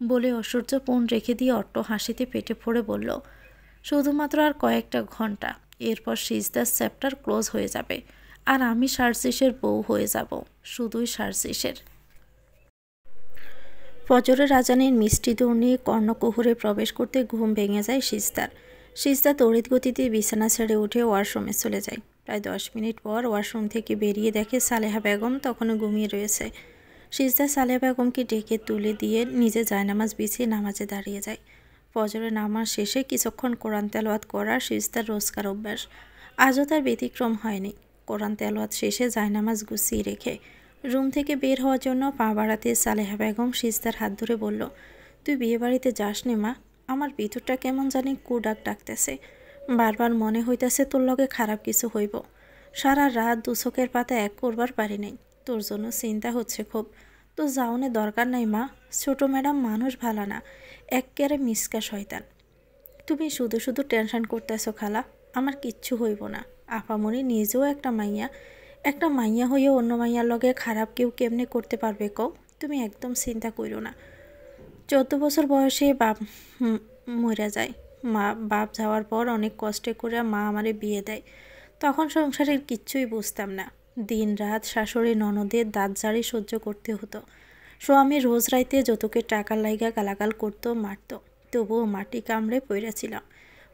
বলে ঐশ্বর্য ফোন রেখে দিয়ে অট্ট হাসিতে পেটে পড়ে বলল, শুধুমাত্র আর কয়েকটা ঘন্টা, এরপর সিজদার চ্যাপ্টার ক্লোজ হয়ে যাবে আর আমি সার্জিসের বউ হয়ে যাব, শুধুই সার্জিসের। ফজরের আজানের মিষ্টি দৌড় নিয়ে কর্ণকুহুরে প্রবেশ করতে ঘুম ভেঙে যায় সিজদার। সিজদা তড়িৎ গতিতে বিছানা ছেড়ে উঠে ওয়াশরুমে চলে যায়। প্রায় 10 মিনিট পর ওয়াশরুম থেকে বেরিয়ে দেখে সালেহা বেগম তখনও ঘুমিয়ে রয়েছে। সিজদা সালেহা বেগমকে ডেকে তুলে দিয়ে নিজে জায়নামাজ বিছিয়ে নামাজে দাঁড়িয়ে যায়। ফজরের নামাজ শেষে কিছুক্ষণ কোরআন তেলাওয়াত করার সিজদার রোজকার অভ্যাস। আজও তার ব্যতিক্রম হয়নি। কোরআন তেলাওয়াত শেষে জায়নামাজ গুছিয়ে রেখে রুম থেকে বের হওয়ার জন্য পা বাড়াতে সালেহা বেগম সিজদার হাত ধরে বলল, তুই বিয়েবাড়িতে যাস নে মা, আমার ভিতরটা কেমন জানি কুডাক ডাকতেছে। বারবার মনে হইতেছে তোর লগে খারাপ কিছু হইব। সারা রাত দুচোখের পাতা এক করবার পারি নাই। তোর জন্য চিন্তা হচ্ছে খুব। তো যাওনে দরকার নাই মা, ছোট ম্যাডাম মানুষ ভালো না, এক্কেবারে মিসকা শয়তান। তুমি শুধু শুধু টেনশন করতেছো খালা, আমার কিচ্ছু হইব না। আপামনি নিজেও একটা মাইয়া হইয়া অন্য মাইয়ার লগে খারাপ কেউ কেমনে করতে পারবে কও? তুমি একদম চিন্তা কইরো না। 14 বছর বয়সে বাপ মরে যায়। বাপ যাওয়ার পর অনেক কষ্টে করে মা আমারে বিয়ে দেয়। তখন সংসারের কিচ্ছুই বুঝতাম না। দিন রাত শাশুড়ি ননদের দাঁত জারি সহ্য করতে হতো। স্বামী রোজ রাইতে যৌতুকের টাকার লাইগা গালাগাল করতো, মারত। তবুও মাটি কামড়ে পইড়াছিলাম।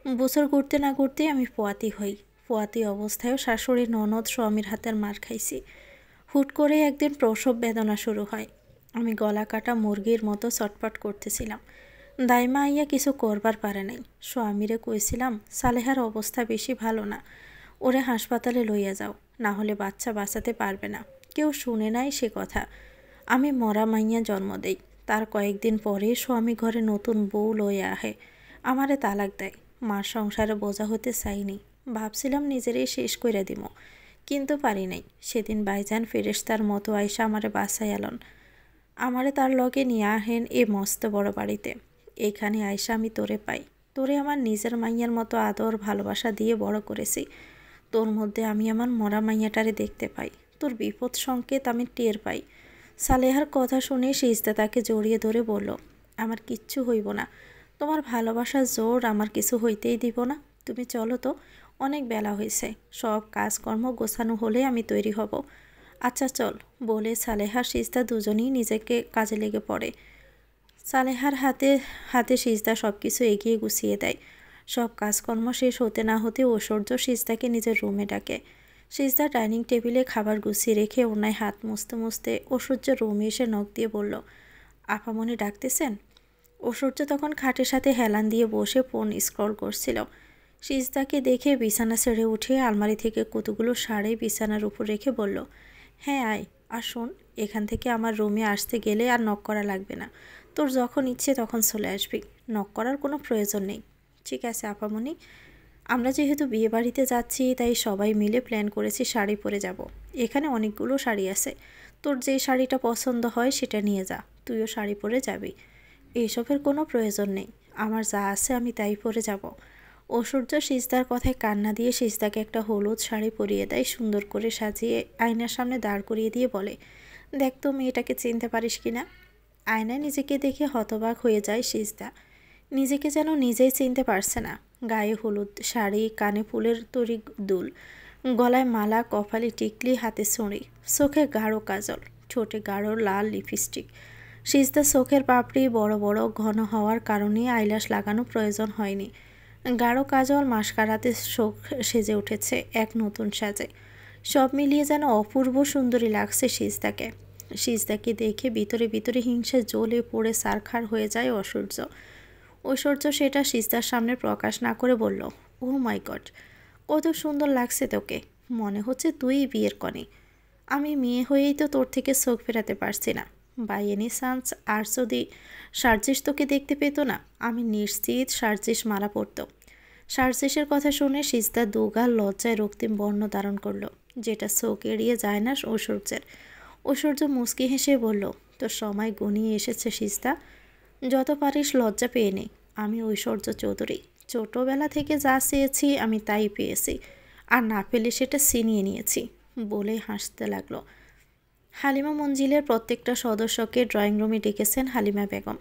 বছর ঘুরতে না ঘুরতেই আমি পোয়াতি হই। পোয়াতি অবস্থায়ও শাশুড়ি ননদ স্বামীর হাতের মার খাইছি। হুট করে একদিন প্রসব বেদনা শুরু হয়। আমি গলা কাটা মুরগির মতো চটপট করতেছিলাম। দাইমা আইয়া কিছু করবার পারে নাই। স্বামীরে কইছিলাম, সালেহার অবস্থা বেশি ভালো না, ওরে হাসপাতালে লইয়া যাও, না হলে বাচ্চা বাঁচাতে পারবে না। কেউ শুনে নাই সে কথা। আমি মরা মাইয়া জন্ম দেই। তার কয়েকদিন পরে স্বামী ঘরে নতুন বউ লইয়া আহে, আমারে তালাক দেয়। মার সংসারে বোঝা হতে চাইনি। ভাবছিলাম নিজেরই শেষ কইরা দিমো, কিন্তু পারি নাই। সেদিন বাইজান ফেরেশতার মতো আইসা আমারে বাসায় এলন। আমারে তার লগে নিয়ে আহেন এ মস্ত বড় বাড়িতে। এখানে আইসা আমি তোরে পাই। তোরে আমার নিজের মাইয়ার মতো আদর ভালোবাসা দিয়ে বড় করেছি। তোর মধ্যে আমি আমার মরা মাইয়াটারে দেখতে পাই। তোর বিপদ সংকেত আমি টের পাই। সালেহার কথা শুনে সিজদা তাকে জড়িয়ে ধরে বলল, আমার কিচ্ছু হইব না। তোমার ভালোবাসার জোর আমার কিছু হইতেই দিব না। তুমি চলো তো, অনেক বেলা হয়েছে। সব কাজকর্ম গোছানো হলে আমি তৈরি হব। আচ্ছা চল। বলে সালেহা সিজদা দুজনেই নিজেকে কাজে লেগে পড়ে। সালেহার হাতে হাতে সিজদা সব কিছু এগিয়ে গুছিয়ে দেয়। সব কাজকর্ম শেষ হতে না হতে ঐশ্বর্য সিজদাকে নিজের রুমে ডাকে। সিজদা ডাইনিং টেবিলে খাবার গুছিয়ে রেখে ওনায় হাত মুছতে মুছতে ঐশ্বর্য রুমে এসে নখ দিয়ে বলল, আপামনি ডাকতেছেন? ঐশ্বর্য তখন খাটের সাথে হেলান দিয়ে বসে ফোন স্ক্রল করছিল। সিজদাকে দেখে বিছানা ছেড়ে উঠে আলমারি থেকে কতগুলো শাড়ি বিছানার উপর রেখে বলল, হ্যাঁ আয়। আর শোন, এখান থেকে আমার রুমে আসতে গেলে আর নক করা লাগবে না। তোর যখন ইচ্ছে তখন চলে আসবি, নক করার কোনো প্রয়োজন নেই। ঠিক আছে আপামনি। আমরা যেহেতু বিয়ে বাড়িতে যাচ্ছি তাই সবাই মিলে প্ল্যান করেছি শাড়ি পরে যাব। এখানে অনেকগুলো শাড়ি আছে, তোর যে শাড়িটা পছন্দ হয় সেটা নিয়ে যা। তুইও শাড়ি পরে যাবি। এইসবের কোনো প্রয়োজন নেই, আমার যা আছে আমি তাই পরে যাব। ঐশ্বর্য সিজদার কথায় কান্না দিয়ে সিজদাকে একটা হলুদ শাড়ি পরিয়ে দেয়, সুন্দর করে সাজিয়ে আয়নার সামনে দাঁড় করিয়ে দিয়ে বলে, দেখ তো মেয়েটাকে চিনতে পারিস কিনা। আয়নায় নিজেকে দেখে হতবাক হয়ে যায় সিজদা। নিজেকে যেন নিজেই চিনতে পারছে না। গায়ে হলুদ শাড়ি, কানে ফুলের তরি দুল, গলায় মালা, কপালে টিকলি, হাতে ছড়ি, চোখে গাঢ় কাজল, ঠোঁটে গাঢ় লাল লিপস্টিক। সিজদা চোখের পাপড়ি বড় বড় ঘন হওয়ার কারণে আইল্যাশ লাগানো প্রয়োজন হয়নি। গাঢ় কাজল মাস্কারাতে চোখ সেজে উঠেছে এক নতুন সাজে। সব মিলিয়ে যেন অপূর্ব সুন্দরী লাগছে সিজদাকে। সিজদাকে দেখে ভিতরে ভিতরে হিংসে জ্বলে পড়ে ছারখার হয়ে যায় ঐশ্বর্য সেটা সিজদার সামনে প্রকাশ না করে বলল, ও মাই গড, কত সুন্দর লাগছে তোকে, মনে হচ্ছে তুই বিয়ের কনে। আমি মেয়ে হয়েই তো তোর থেকে চোখ ফেরাতে পারছি না। বাই এনি চান্স আর যদি সার্জিস তোকে দেখতে পেত না, আমি নিশ্চিত সার্জিস মারা পড়ত। সার্জিসের কথা শুনে সিজদা দুগাল লজ্জায় রক্তিম বর্ণ ধারণ করলো, যেটা চোখ এড়িয়ে যায় না ঐশ্বর্য মুচকি হেসে বলল, তোর সময় গনিয়ে এসেছে সিজদা, যত পারিস লজ্জা পেয়ে নে। আমি ঐশ্বর্য চৌধুরী, ছোটোবেলা থেকে যা চেয়েছি আমি তাই পেয়েছি, আর না পেলে সেটা ছিনিয়ে নিয়েছি বলে হাসতে লাগলো। হালিমা মঞ্জিলের প্রত্যেকটা সদস্যকে ড্রয়িং রুমে ডেকেছেন হালিমা বেগম।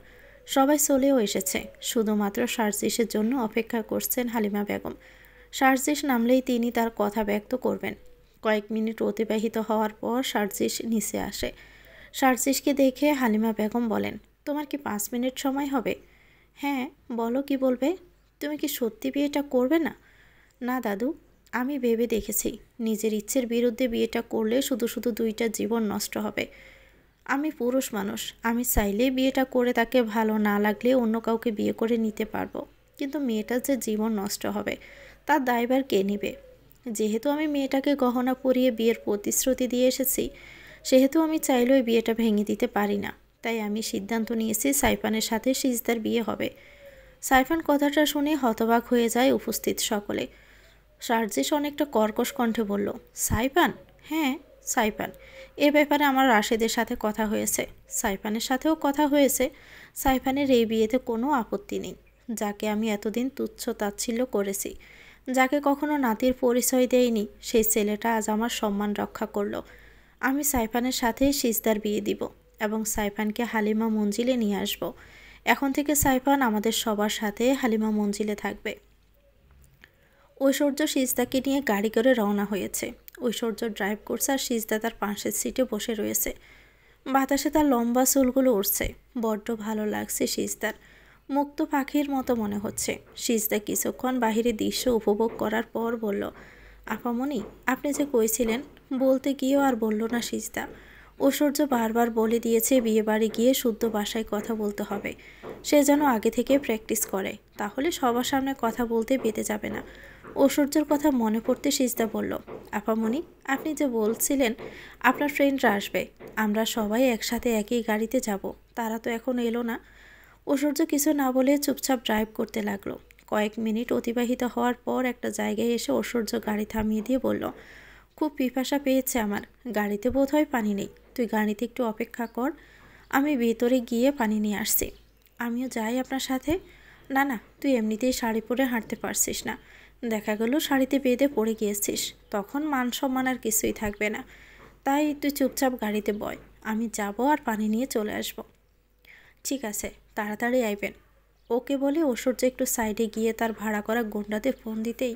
সবাই চলেও এসেছে, শুধুমাত্র সার্জিসের জন্য অপেক্ষা করছেন হালিমা বেগম। সার্জিস নামলেই তিনি তার কথা ব্যক্ত করবেন। কয়েক মিনিট অতিবাহিত হওয়ার পর সার্জিস নিচে আসে। সার্জিসকে দেখে হালিমা বেগম বলেন, তোমার কি 5 মিনিট সময় হবে? হ্যাঁ, বলো কি বলবে। তুমি কি সত্যি বিয়েটা করবে না? না দাদু, আমি ভেবে দেখেছি, নিজের ইচ্ছের বিরুদ্ধে বিয়েটা করলে শুধু শুধু 2টা জীবন নষ্ট হবে। আমি পুরুষ মানুষ, আমি চাইলেই বিয়েটা করে তাকে ভালো না লাগলে অন্য কাউকে বিয়ে করে নিতে পারবো, কিন্তু মেয়েটার যে জীবন নষ্ট হবে তার দায়ভার কে নেবে? যেহেতু আমি মেয়েটাকে গহনা পরিয়ে বিয়ের প্রতিশ্রুতি দিয়ে এসেছি, সেহেতু আমি চাইলেও এই বিয়েটা ভেঙে দিতে পারি না। তাই আমি সিদ্ধান্ত নিয়েছি সাইফানের সাথে সিজদার বিয়ে হবে। সাইফান কথাটা শুনে হতবাক হয়ে যায় উপস্থিত সকলে। সার্জিস অনেকটা কর্কশ কণ্ঠে বলল, সাইফান? হ্যাঁ, সাইফান। এ ব্যাপারে আমার রাশেদের সাথে কথা হয়েছে, সাইফানের সাথেও কথা হয়েছে। সাইফানের এই বিয়েতে কোনো আপত্তি নেই। যাকে আমি এতদিন তুচ্ছ তাচ্ছিল্য করেছি, যাকে কখনো নাতির পরিচয় দেয়নি, সেই ছেলেটা আজ আমার সম্মান রক্ষা করলো। আমি সাইফানের সাথেই সিজদার বিয়ে দিব এবং সাইফানকে হালিমা মঞ্জিলে নিয়ে আসব। এখন থেকে সাইফান আমাদের সবার সাথে হালিমা মঞ্জিলে থাকবে। ঐশ্বর্য সিজদাকে নিয়ে গাড়ি করে রওনা হয়েছে। ঐশ্বর্য ড্রাইভ করছে আর সিজদা তার পাশের সিটে বসে রয়েছে। বাতাসে তার লম্বা চুলগুলো উড়ছে। বড্ড ভালো লাগছে সিজদার, মুক্ত পাখির মতো মনে হচ্ছে। সিজদা কিছুক্ষণ বাহিরে দৃশ্য উপভোগ করার পর বলল, আপামনি, আপনি যে কইছিলেন, বলতে গিয়েও আর বলল না সিজদা। ঐশ্বর্য বারবার বলে দিয়েছে বিয়ে বাড়ি গিয়ে শুদ্ধ ভাষায় কথা বলতে হবে। সে যেন আগে থেকে প্র্যাকটিস করে, তাহলে সবার সামনে কথা বলতে বেঁধে যাবে না। ঐশ্বর্যের কথা মনে পড়তে সিজদা বলল, আপামনি, আপনি যে বলছিলেন আপনার ফ্রেন্ডরা আসবে, আমরা সবাই একসাথে একই গাড়িতে যাব, তারা তো এখন এলো না। ঐশ্বর্য কিছু না বলে চুপচাপ ড্রাইভ করতে লাগলো। কয়েক মিনিট অতিবাহিত হওয়ার পর একটা জায়গায় এসে ঐশ্বর্য গাড়ি থামিয়ে দিয়ে বলল, খুব পিপাসা পেয়েছে আমার, গাড়িতে বোধহয় পানি নেই, তুই গাড়িতে একটু অপেক্ষা কর, আমি ভেতরে গিয়ে পানি নিয়ে আসছি। আমিও যাই আপনার সাথে। না না, তুই এমনিতেই শাড়ি পরে হাঁটতে পারছিস না, দেখা গেল শাড়িতে বেঁধে পড়ে গিয়েছিস, তখন মান সম্মান আর কিছুই থাকবে না। তাই তুই চুপচাপ গাড়িতে বয়, আমি যাব আর পানি নিয়ে চলে আসব। ঠিক আছে, তাড়াতাড়ি আইবেন। ওকে বলে ঐশ্বর্য একটু সাইডে গিয়ে তার ভাড়া করা গুন্ডাদের ফোন দিতেই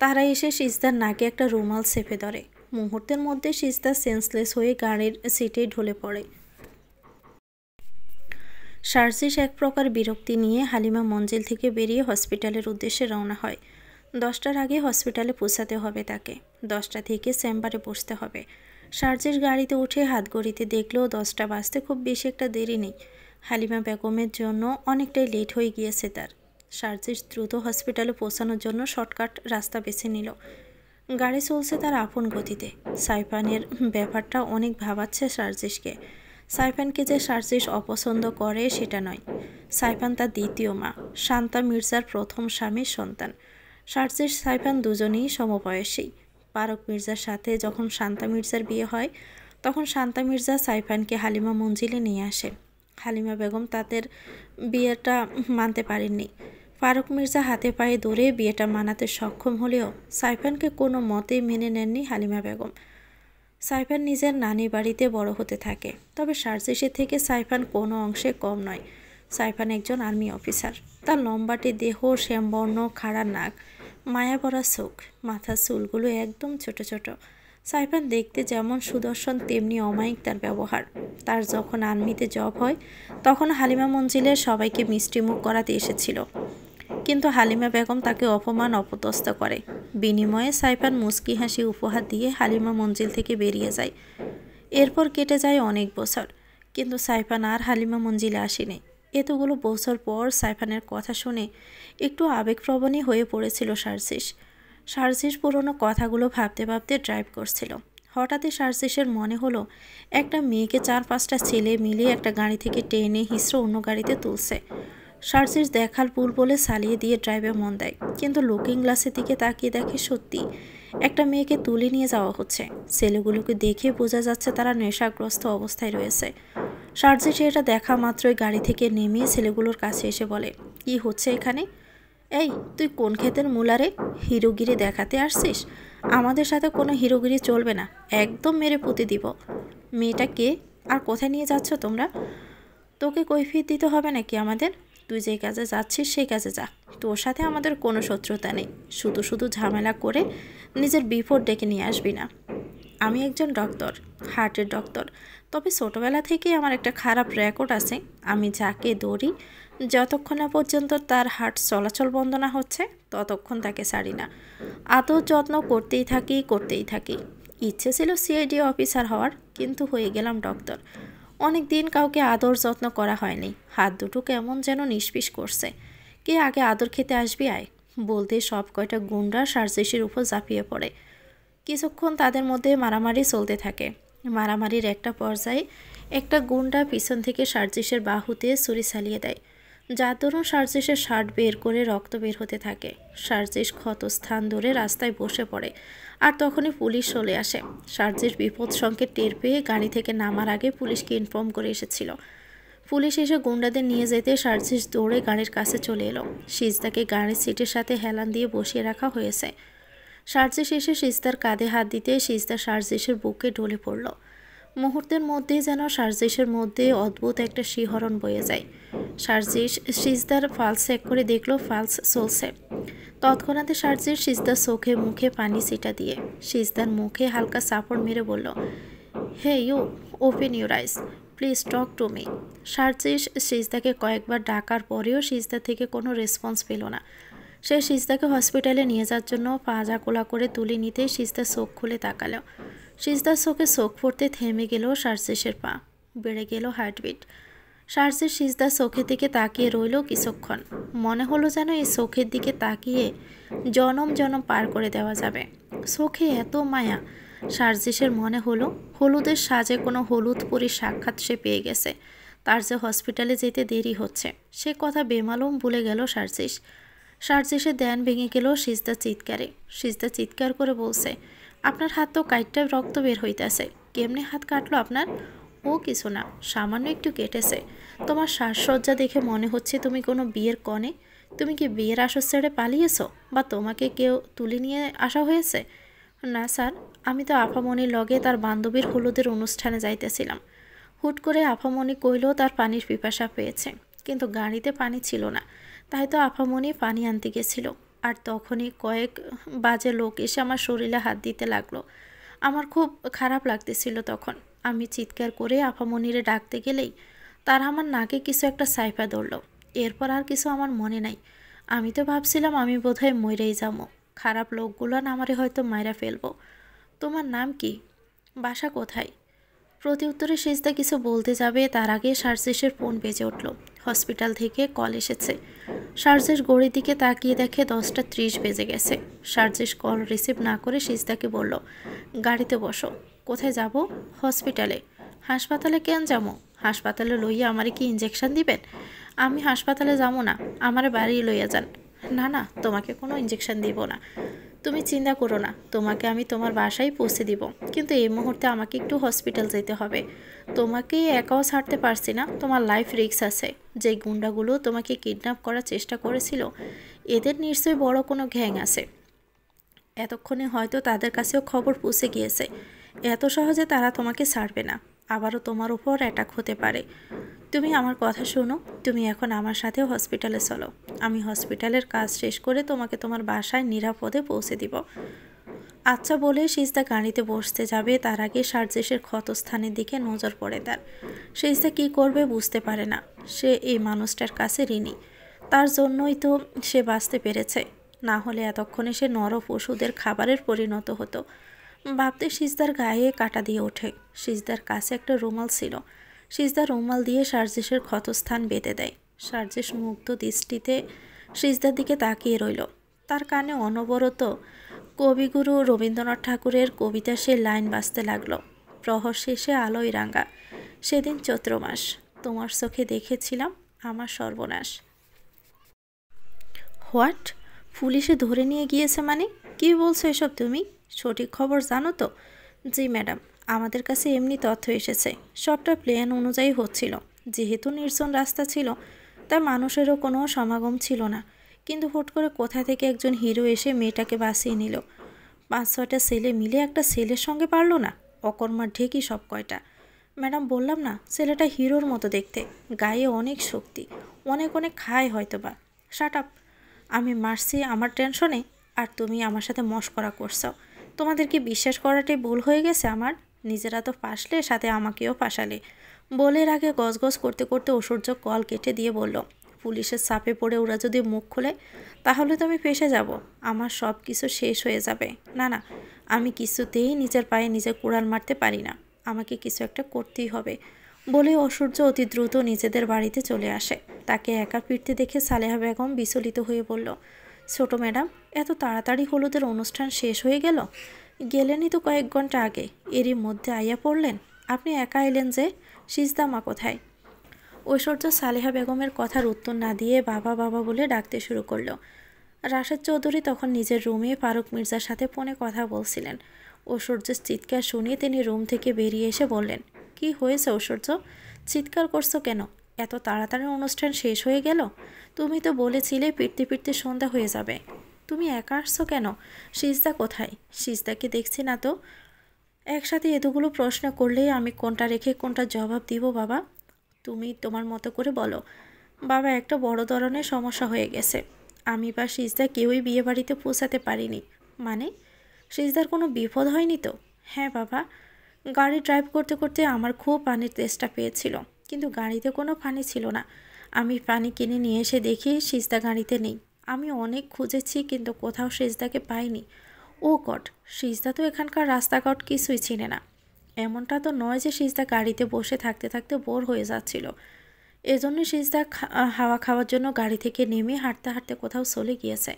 তারা এসে সিজদার নাকে একটা রুমাল চেপে ধরে। মুহূর্তের মধ্যে সিজদা সেন্সলেস হয়ে গাড়ির সিটে ঢলে পড়ে। সার্জিস এক প্রকার বিরক্তি নিয়ে হালিমা মঞ্জিল থেকে বেরিয়ে হসপিটালের উদ্দেশ্যে রওনা হয়। 10টার আগে হসপিটালে পৌঁছাতে হবে তাকে। 10টা থেকে চেম্বারে বসতে হবে। সার্জিস গাড়িতে উঠে হাত ঘড়িতে দেখলো 10টা বাজতে খুব বেশি একটা দেরি নেই। হালিমা বেগমের জন্য অনেকটাই লেট হয়ে গিয়েছে তার। সার্জিস দ্রুত হসপিটালে পৌঁছানোর জন্য শর্টকাট রাস্তা বেছে নিল। গাড়ি চলছে তার আপন গতিতে। সাইফানের ব্যাপারটা অনেক ভাবাচ্ছে সার্জিসকে। সাইফানকে যে সার্জিস অপছন্দ করে সেটা নয়। সাইফান তার দ্বিতীয় মা, শান্তা মির্জার প্রথম স্বামীর সন্তান। সার্জিস সাইফান দুজনেই সমবয়সী। ফারুক মির্জার সাথে যখন শান্তা মির্জার বিয়ে হয়, তখন শান্তা মির্জা সাইফানকে হালিমা মঞ্জিলে নিয়ে আসে। হালিমা বেগম তাদের বিয়েটা মানতে পারেননি। ফারুক মির্জা হাতে পায়ে ধরে বিয়েটা মানাতে সক্ষম হলেও সাইফানকে কোনো মতেই মেনে নেননি হালিমা বেগম। সাইফান নিজের নানি বাড়িতে বড় হতে থাকে, তবে সার্জিসের থেকে সাইফান কোনো অংশে কম নয়। সাইফান একজন আর্মি অফিসার। তার লম্বাটে দেহ, শ্যামবর্ণ খাড়া নাক, মায়া ভরা চোখ, মাথার চুলগুলো একদম ছোট ছোট। সাইফান দেখতে যেমন সুদর্শন তেমনি অমায়িক তার ব্যবহার। তার যখন আর্মিতে জব হয়, তখন হালিমা মঞ্জিলের সবাইকে মিষ্টিমুখ করাতে এসেছিল। কিন্তু হালিমা বেগম তাকে অপমান অপদস্থ করে। বিনিময়ে সাইফান মুচকি হাসি উপহার দিয়ে হালিমা মঞ্জিল থেকে বেরিয়ে যায়। এরপর কেটে যায় অনেক বছর, কিন্তু সাইফান আর হালিমা মঞ্জিলে আসেনি। এতগুলো বছর পর সাইফানের কথা শুনে একটু আবেগপ্রবণই হয়ে পড়েছিল সার্জিস পুরনো কথাগুলো ভাবতে ভাবতে ড্রাইভ করছিল। হঠাৎই সার্জিসের মনে হলো একটা মেয়েকে 4-5টা ছেলে মিলে একটা গাড়ি থেকে টেনে হিঁচড়ে অন্য গাড়িতে তুলছে। সার্জিস দেখাল ভুল বলে চালিয়ে দিয়ে ড্রাইভে মন দেয়, কিন্তু লুকিং গ্লাসের দিকে তাকিয়ে দেখে সত্যি একটা মেয়েকে তুলে নিয়ে যাওয়া হচ্ছে। ছেলেগুলোকে দেখে বোঝা যাচ্ছে তারা নেশাগ্রস্ত অবস্থায় রয়েছে। সার্জিস এটা দেখা মাত্রই গাড়ি থেকে নেমে ছেলেগুলোর কাছে এসে বলে, কি হচ্ছে এখানে? এই, তুই কোন ক্ষেতের মূলারে? হিরোগিরি দেখাতে আসছিস? আমাদের সাথে কোনো হিরোগিরি চলবে না, একদম মেরে পুঁতে দিব। মেয়েটা কে আর কোথায় নিয়ে যাচ্ছ তোমরা? তোকে কৈফিয়ত দিতে হবে নাকি আমাদের? তুই যে কাজে যাচ্ছিস সেই কাজে যা, তোর সাথে আমাদের কোনো শত্রুতা নেই। শুধু শুধু ঝামেলা করে নিজের বিপদ ডেকে নিয়ে আসবি না। আমি একজন ডক্টর, হার্টের ডক্টর, তবে ছোটোবেলা থেকেই আমার একটা খারাপ রেকর্ড আছে। আমি যাকে দৌড়ি, যতক্ষণ না পর্যন্ত তার হার্ট চলাচল বন্ধ না হচ্ছে ততক্ষণ তাকে ছাড়ি না। আদর যত্ন করতেই থাকি। ইচ্ছে ছিল সিআইডি অফিসার হওয়ার, কিন্তু হয়ে গেলাম ডক্টর। অনেক দিন কাউকে আদর যত্ন করা হয়নি, হাত দুটো কেমন যেন নিষ্পিস করছে। কে আগে আদর খেতে আসবি আয়, বলতে সব কয়টা গুন্ডা সার্জিসের উপর ঝাঁপিয়ে পড়ে। কিছুক্ষণ তাদের মধ্যে মারামারি চলতে থাকে। মারামারির একটা পর্যায়ে একটা গুন্ডা পিছন থেকে সার্জিসের বাহুতে ছুরি চালিয়ে দেয়, যার দরুন সার্জিসের শার্ট বের করে রক্ত বের হতে থাকে। সার্জিস ক্ষতস্থান ধরে রাস্তায় বসে পড়ে, আর তখনই পুলিশ চলে আসে। সার্জিস বিপদ সংকেত টের পেয়ে গাড়ি থেকে নামার আগে পুলিশকে ইনফর্ম করে এসেছিল। পুলিশ এসে গুন্ডাদের নিয়ে যেতে সার্জিস দৌড়ে গাড়ির কাছে চলে এলো। সিজদাকে গাড়ির সিটের সাথে হেলান দিয়ে বসিয়ে রাখা হয়েছে। সার্জিস এসে সিজদার কাঁধে হাত দিতে সিজদা সার্জিসের বুকে ঢলে পড়ল। মুহূর্তের মধ্যেই যেন সার্জিসের মধ্যে অদ্ভুত একটা শিহরণ বয়ে যায়। সার্জিস সিজদার পালস চেক করে দেখল পালস চলছে। তৎক্ষণাৎ সার্জিস সিজদার চোখে মুখে পানি ছিটা দিয়ে সিজদার মুখে হালকা চাপড় মেরে বলল, hey you, open your eyes, please talk to me. Sarjis সিজদাকে কয়েকবার ডাকার পরেও সিজদা থেকে কোনো রেসপন্স পেল না। সে সিজদাকে হসপিটালে নিয়ে যাওয়ার জন্য পাজা কোলা করে তুলে নিতে সিজদার চোখ খুলে তাকালো। সিজদার চোখে চোখ পড়তে থেমে গেল সার্জিসের পা, বেড়ে গেল হার্টবিট। সার্জিস সিজদার চোখের দিকে তাকিয়ে রইল কিছুক্ষণ। মনে হলো যেন এই চোখের দিকে তাকিয়ে জনম জনম পার করে দেওয়া যাবে। চোখে এত মায়া। সার্জিসের মনে হলো হলুদের সাজে কোনো হলুদ পরীর সাক্ষাৎ সে পেয়ে গেছে। তার যে হসপিটালে যেতে দেরি হচ্ছে সে কথা বেমালুম ভুলে গেল সার্জিসের ধ্যান ভেঙে গেল সিজদার চিৎকারে। সিজদা চিৎকার করে বলছে, আপনার হাত তো কাইটটা রক্ত বের হইতেছে, কেমনে হাত কাটলো আপনার? ও কিছু না, সামান্য একটু কেটেছে। তোমার সাজসজ্জা দেখে মনে হচ্ছে তুমি কোনো বিয়ের কনে। তুমি কি বিয়ের আসর ছেড়ে পালিয়েছো, বা তোমাকে কেউ তুলে নিয়ে আসা হয়েছে? না স্যার, আমি তো আফামনির লগে তার বান্ধবীর হলুদের অনুষ্ঠানে যাইতেছিলাম। হুট করে আফামনি কইল তার পানির পিপাসা পেয়েছে, কিন্তু গাড়িতে পানি ছিল না, তাই তো আফামনি পানি আনতে গেছিল। আর তখনই কয়েক বাজে লোক এসে আমার শরীরে হাত দিতে লাগলো। আমার খুব খারাপ লাগতেছিল তখন। আমি চিৎকার করে আফামনিরে ডাকতে গেলেই তার আমার নাকে কিছু একটা সাইফা ধরলো। এরপর আর কিছু আমার মনে নাই। আমি তো ভাবছিলাম আমি বোধহয় মরেই যাবো। খারাপ লোকগুলো না আমারে হয়তো মাইরা ফেলবো। তোমার নাম কি? বাসা কোথায়? প্রতি উত্তরে সিজদা কিছু বলতে যাবে তার আগে সার্জিসের ফোন বেজে উঠল। হসপিটাল থেকে কল এসেছে। সার্জিস ঘড়ির দিকে তাকিয়ে দেখে 10:30 বেজে গেছে। সার্জিস কল রিসিভ না করে সিজদাকে বলল, গাড়িতে বসো। কোথায় যাব? হসপিটালে। হাসপাতালে কেন যাবো? হাসপাতালে লইয়া আমারে কি ইঞ্জেকশন দিবেন? আমি হাসপাতালে যাবো না, আমার বাড়ি লইয়া যান। না না, তোমাকে কোনো ইঞ্জেকশন দিব না, তুমি চিন্তা করো না, তোমাকে আমি তোমার বাসায় পৌঁছে দিব। কিন্তু এই মুহূর্তে আমাকে একটু হসপিটাল যেতে হবে। তোমাকে একাও ছাড়তে পারছি না, তোমার লাইফ রিস্ক আছে। যে গুন্ডাগুলো তোমাকে কিডন্যাপ করার চেষ্টা করেছিল এদের নিশ্চয়ই বড় কোনো গ্যাং আছে। এতক্ষণে হয়তো তাদের কাছেও খবর পৌঁছে গিয়েছে। এত সহজে তারা তোমাকে ছাড়বে না, আবারও তোমার উপর অ্যাটাক হতে পারে। তুমি আমার কথা শোনো, তুমি এখন আমার সাথে হসপিটালে চলো। আমি হসপিটালের কাজ শেষ করে তোমাকে তোমার বাসায় নিরাপদে পৌঁছে দিব। আচ্ছা বলে সিজদা গাড়িতে বসতে যাবে তার আগে সার্জিসের ক্ষতস্থানের দিকে নজর পড়ে তার। সিজদা কী করবে বুঝতে পারে না। সে এই মানুষটার কাছে ঋণী। তার জন্যই তো সে বাঁচতে পেরেছে, না হলে এতক্ষণে সে নর পশুদের খাবারের পরিণত হতো। ভাবতে সিজদার গায়ে কাটা দিয়ে ওঠে। সিজদার কাছে একটা রুমাল ছিল। সিজদা রুমাল দিয়ে সার্জিসের ক্ষতস্থান বেঁধে দেয়। সার্জিস মুগ্ধ দৃষ্টিতে সিজদার দিকে তাকিয়ে রইল। তার কানে অনবরত কবিগুরু রবীন্দ্রনাথ ঠাকুরের কবিতা সে লাইন বাজতে লাগলো। প্রহর শেষে আলোয় রাঙা সেদিন চৈত্র মাস, তোমার চোখে দেখেছিলাম আমার সর্বনাশ। হোয়াট? পুলিশে ধরে নিয়ে গিয়েছে মানে? কি বলছো এসব তুমি? সঠিক খবর জানো তো? জি ম্যাডাম, আমাদের কাছে এমনি তথ্য এসেছে। সবটা প্ল্যান অনুযায়ী হচ্ছিল। যেহেতু নির্জন রাস্তা ছিল, তাই মানুষেরও কোনো সমাগম ছিল না। কিন্তু হুট করে কোথা থেকে একজন হিরো এসে মেয়েটাকে বাঁচিয়ে নিল। 5-6টা ছেলে মিলে একটা ছেলের সঙ্গে পারলো না? অকর্মার ঢেকি সব কয়টা। ম্যাডাম বললাম না, ছেলেটা হিরোর মতো দেখতে, গায়ে অনেক শক্তি, অনেক অনেক খায় হয়তো বা। Shut up. আমি মারছি আমার টেনশনে, আর তুমি আমার সাথে মশকরা করছো। তোমাদের কি বিশ্বাস করাটাই ভুল হয়ে গেছে আমার? নিজেরা তো ফাঁসলে, সাথে আমাকেও ফাঁসালে। বলের আগে গজগজ করতে করতে ঐশ্বর্য কল কেটে দিয়ে বলল, পুলিশের চাপে পড়ে ওরা যদি মুখ খোলে তাহলে তো আমি ফেঁসে যাব। আমার সব কিছু শেষ হয়ে যাবে। না না, আমি কিছুতেই নিজের পায়ে নিজে কুড়াল মারতে পারি না। আমাকে কিছু একটা করতেই হবে। বলে ঐশ্বর্য অতি দ্রুত নিজেদের বাড়িতে চলে আসে। তাকে একা ফিরতে দেখে সালেহা বেগম বিচলিত হয়ে বলল, ছোট ম্যাডাম, এত তাড়াতাড়ি হলুদের অনুষ্ঠান শেষ হয়ে গেল? গেলেনই তো কয়েক ঘন্টা আগে, এরই মধ্যে আইয়া পড়লেন। আপনি একা এলেন যে? সিজদা মা কোথায়? ঐশ্বর্য সালেহা বেগমের কথার উত্তর না দিয়ে বাবা বাবা বলে ডাকতে শুরু করলো। রাশেদ চৌধুরী তখন নিজের রুমে ফারুক মির্জার সাথে ফোনে কথা বলছিলেন। ঐশ্বর্যের চিৎকার শুনিয়ে তিনি রুম থেকে বেরিয়ে এসে বললেন, কি হয়েছে ঐশ্বর্য? চিৎকার করছো কেন? এত তাড়াতাড়ি অনুষ্ঠান শেষ হয়ে গেল? তুমি তো বলেছিলে ফিরতে ফিরতে সন্ধ্যা হয়ে যাবে। তুমি একা আসছো কেন? সিজদা কোথায়? সিজদাকে দেখছি না তো। একসাথে এতগুলো প্রশ্ন করলেই আমি কোনটা রেখে কোনটা জবাব দিব বাবা? তুমি তোমার মতো করে বলো। বাবা, একটা বড় ধরনের সমস্যা হয়ে গেছে। আমি বা সিজদা কেউই বিয়ে বাড়িতে পৌঁছাতে পারিনি। মানে? সিজদার কোনো বিপদ হয়নি তো? হ্যাঁ বাবা, গাড়ি ড্রাইভ করতে করতে আমার খুব পানির তেষ্টা পেয়েছিল, কিন্তু গাড়িতে কোনো পানি ছিল না। আমি পানি কিনে নিয়ে এসে দেখি সিজদা গাড়িতে নেই। আমি অনেক খুঁজেছি, কিন্তু কোথাও সিজদাকে পাইনি। ও গড, সিজদা তো এখানকার রাস্তাঘাট কিছুই চিনে না। এমনটা তো নয় যে সিজদা গাড়িতে বসে থাকতে থাকতে বোর হয়ে যাচ্ছিল। এজন্য সিজদা হাওয়া খাওয়ার জন্য গাড়ি থেকে নেমে হাঁটতে হাঁটতে কোথাও চলে গিয়েছে।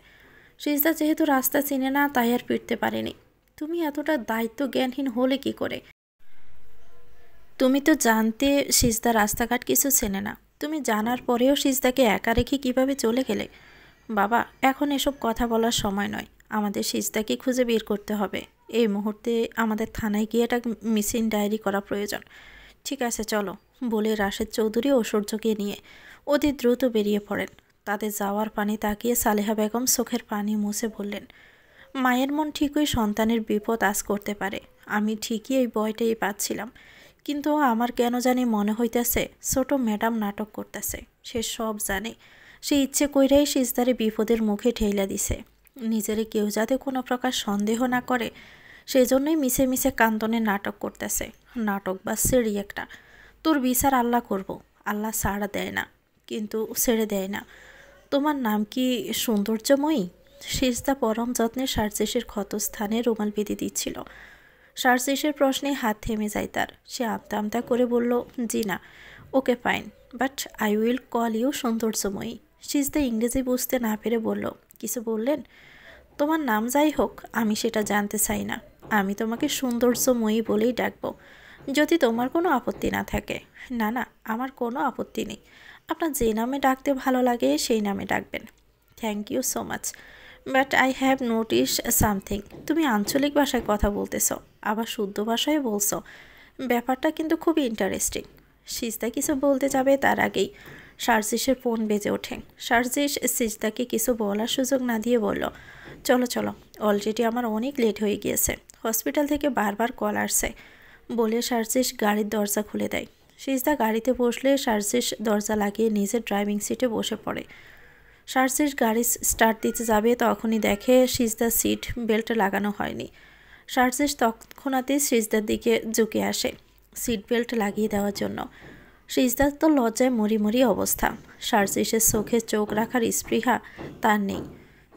সিজদা যেহেতু রাস্তা চিনে না, তাই আর ফিরতে পারেনি। তুমি এতটা দায়িত্ব জ্ঞানহীন হলে কি করে? তুমি তো জানতে সিজদা রাস্তাঘাট কিছু চেনে না। তুমি জানার পরেও সিজদাকে একা রেখে কিভাবে চলে গেলে? বাবা, এখন এসব কথা বলার সময় নয়। আমাদের সিজদাকে খুঁজে বের করতে হবে। এই মুহূর্তে আমাদের থানায় গিয়ে একটা মিসিং ডায়েরি করা প্রয়োজন। ঠিক আছে, চলো। বলে রাশেদ চৌধুরী ঐশ্বর্যকে নিয়ে অতি দ্রুত বেরিয়ে পড়েন। তাদের যাওয়ার পানি তাকিয়ে সালেহা বেগম চোখের পানি মুছে বললেন, মায়ের মন ঠিকই সন্তানের বিপদ আজ করতে পারে। আমি ঠিকই এই ভয়টাই পাচ্ছিলাম, কিন্তু আমার কেন জানি মনে হইতেছে ছোট ম্যাডাম নাটক করতেছে। সে সব জানে। সে ইচ্ছে কইরাই সিজদারে বিপদের মুখে ঠেলা দিছে। নিজেরে কেউ যাতে কোনো প্রকার সন্দেহ না করে, সেজন্যই মিছে মিছে কান্দনের নাটক করতেছে। নাটক বা সিঁড়ি একটা। তোর বিচার আল্লাহ করব। আল্লাহ ছাড়া দেয় না, কিন্তু ছেড়ে দেয় না। তোমার নাম কি সৌন্দর্যময়ী? সিজদা পরম যত্নে সার্জিসের ক্ষতস্থানে রুমাল বেঁধে দিচ্ছিল। সার্জিসের প্রশ্নে হাত থেমে যায় তার। সে আমতা আমতা করে বলল, জি না, okay fine, but I will call you সৌন্দর্যময়ী। সিজদা ইংরেজি বুঝতে না পেরে বলল, কিছু বললেন? তোমার নাম যাই হোক, আমি সেটা জানতে চাই না। আমি তোমাকে সৌন্দর্যময়ী বলেই ডাকবো, যদি তোমার কোনো আপত্তি না থাকে। না না, আমার কোনো আপত্তি নেই। আপনার যে নামে ডাকতে ভালো লাগে সেই নামে ডাকবেন। Thank you so much, but I have notice something. তুমি আঞ্চলিক ভাষায় কথা বলতেছ, আবার শুদ্ধ ভাষায় বলছো। ব্যাপারটা কিন্তু খুবই ইন্টারেস্টিং। সিজদা কিছু বলতে যাবে তার আগেই সার্জিসের ফোন বেজে ওঠে। সার্জিস সিজদাকে কিছু বলার সুযোগ না দিয়ে বলল, চলো চলো, অলরেডি আমার অনেক লেট হয়ে গিয়েছে। হসপিটাল থেকে বারবার কল আসছে। বলে সার্জিস গাড়ির দরজা খুলে দেয়। সিজদা গাড়িতে বসলে সার্জিস দরজা লাগিয়ে নিজের ড্রাইভিং সিটে বসে পড়ে। সার্জিস গাড়ি স্টার্ট দিতে যাবে, তখনই দেখে সিজদার সিট বেল্ট লাগানো হয়নি। সার্জিস তৎক্ষণাৎই সিজদার দিকে ঝুঁকে আসে সিট বেল্ট লাগিয়ে দেওয়ার জন্য। সিজদার তো লজ্জায় মরি মরি অবস্থা। সার্জিসের চোখে চোখ রাখার স্পৃহা তার নেই।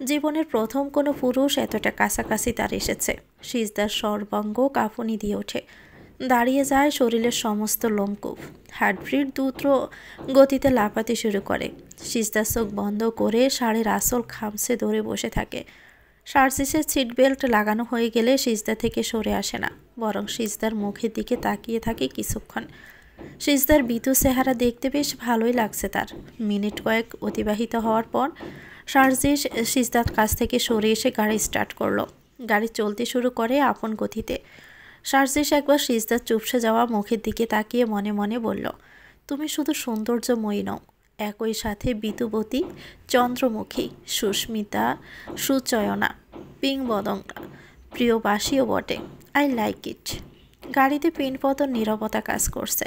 জীবনের প্রথম কোনো পুরুষ এতটা কাছাকাছি তার এসেছে। সিজদার সর্বাঙ্গ কাঁপুনি দিয়ে ওঠে, দাঁড়িয়ে যায় শরীরের সমস্ত লোমকূপ, হার্টবিট দ্রুত গতিতে লাফাতে শুরু করে। সিজদার চোখ বন্ধ করে শাড়ির আসল খামসে ধরে বসে থাকে। সার্জিসের সিট বেল্ট লাগানো হয়ে গেলে সিজদা থেকে সরে আসে না, বরং সিজদার মুখের দিকে তাকিয়ে থাকে কিছুক্ষণ। সিজদার ভীতু চেহারা দেখতে বেশ ভালোই লাগছে তার। মিনিট কয়েক অতিবাহিত হওয়ার পর সার্জিস সিজদার কাছ থেকে সরে এসে গাড়ি স্টার্ট করলো। গাড়ি চলতে শুরু করে আপন গতিতে। সার্জিস একবার সিজদার চুপসে যাওয়া মুখের দিকে তাকিয়ে মনে মনে বলল, তুমি শুধু সৌন্দর্যময়ী নও, একই সাথে বিতুবতী, চন্দ্রমুখী, সুস্মিতা, সুচয়না, পিংবদঙ্গা, প্রিয়বাসীও বটে। I like it. গাড়িতে পিনপতন নীরবতা কাজ করছে।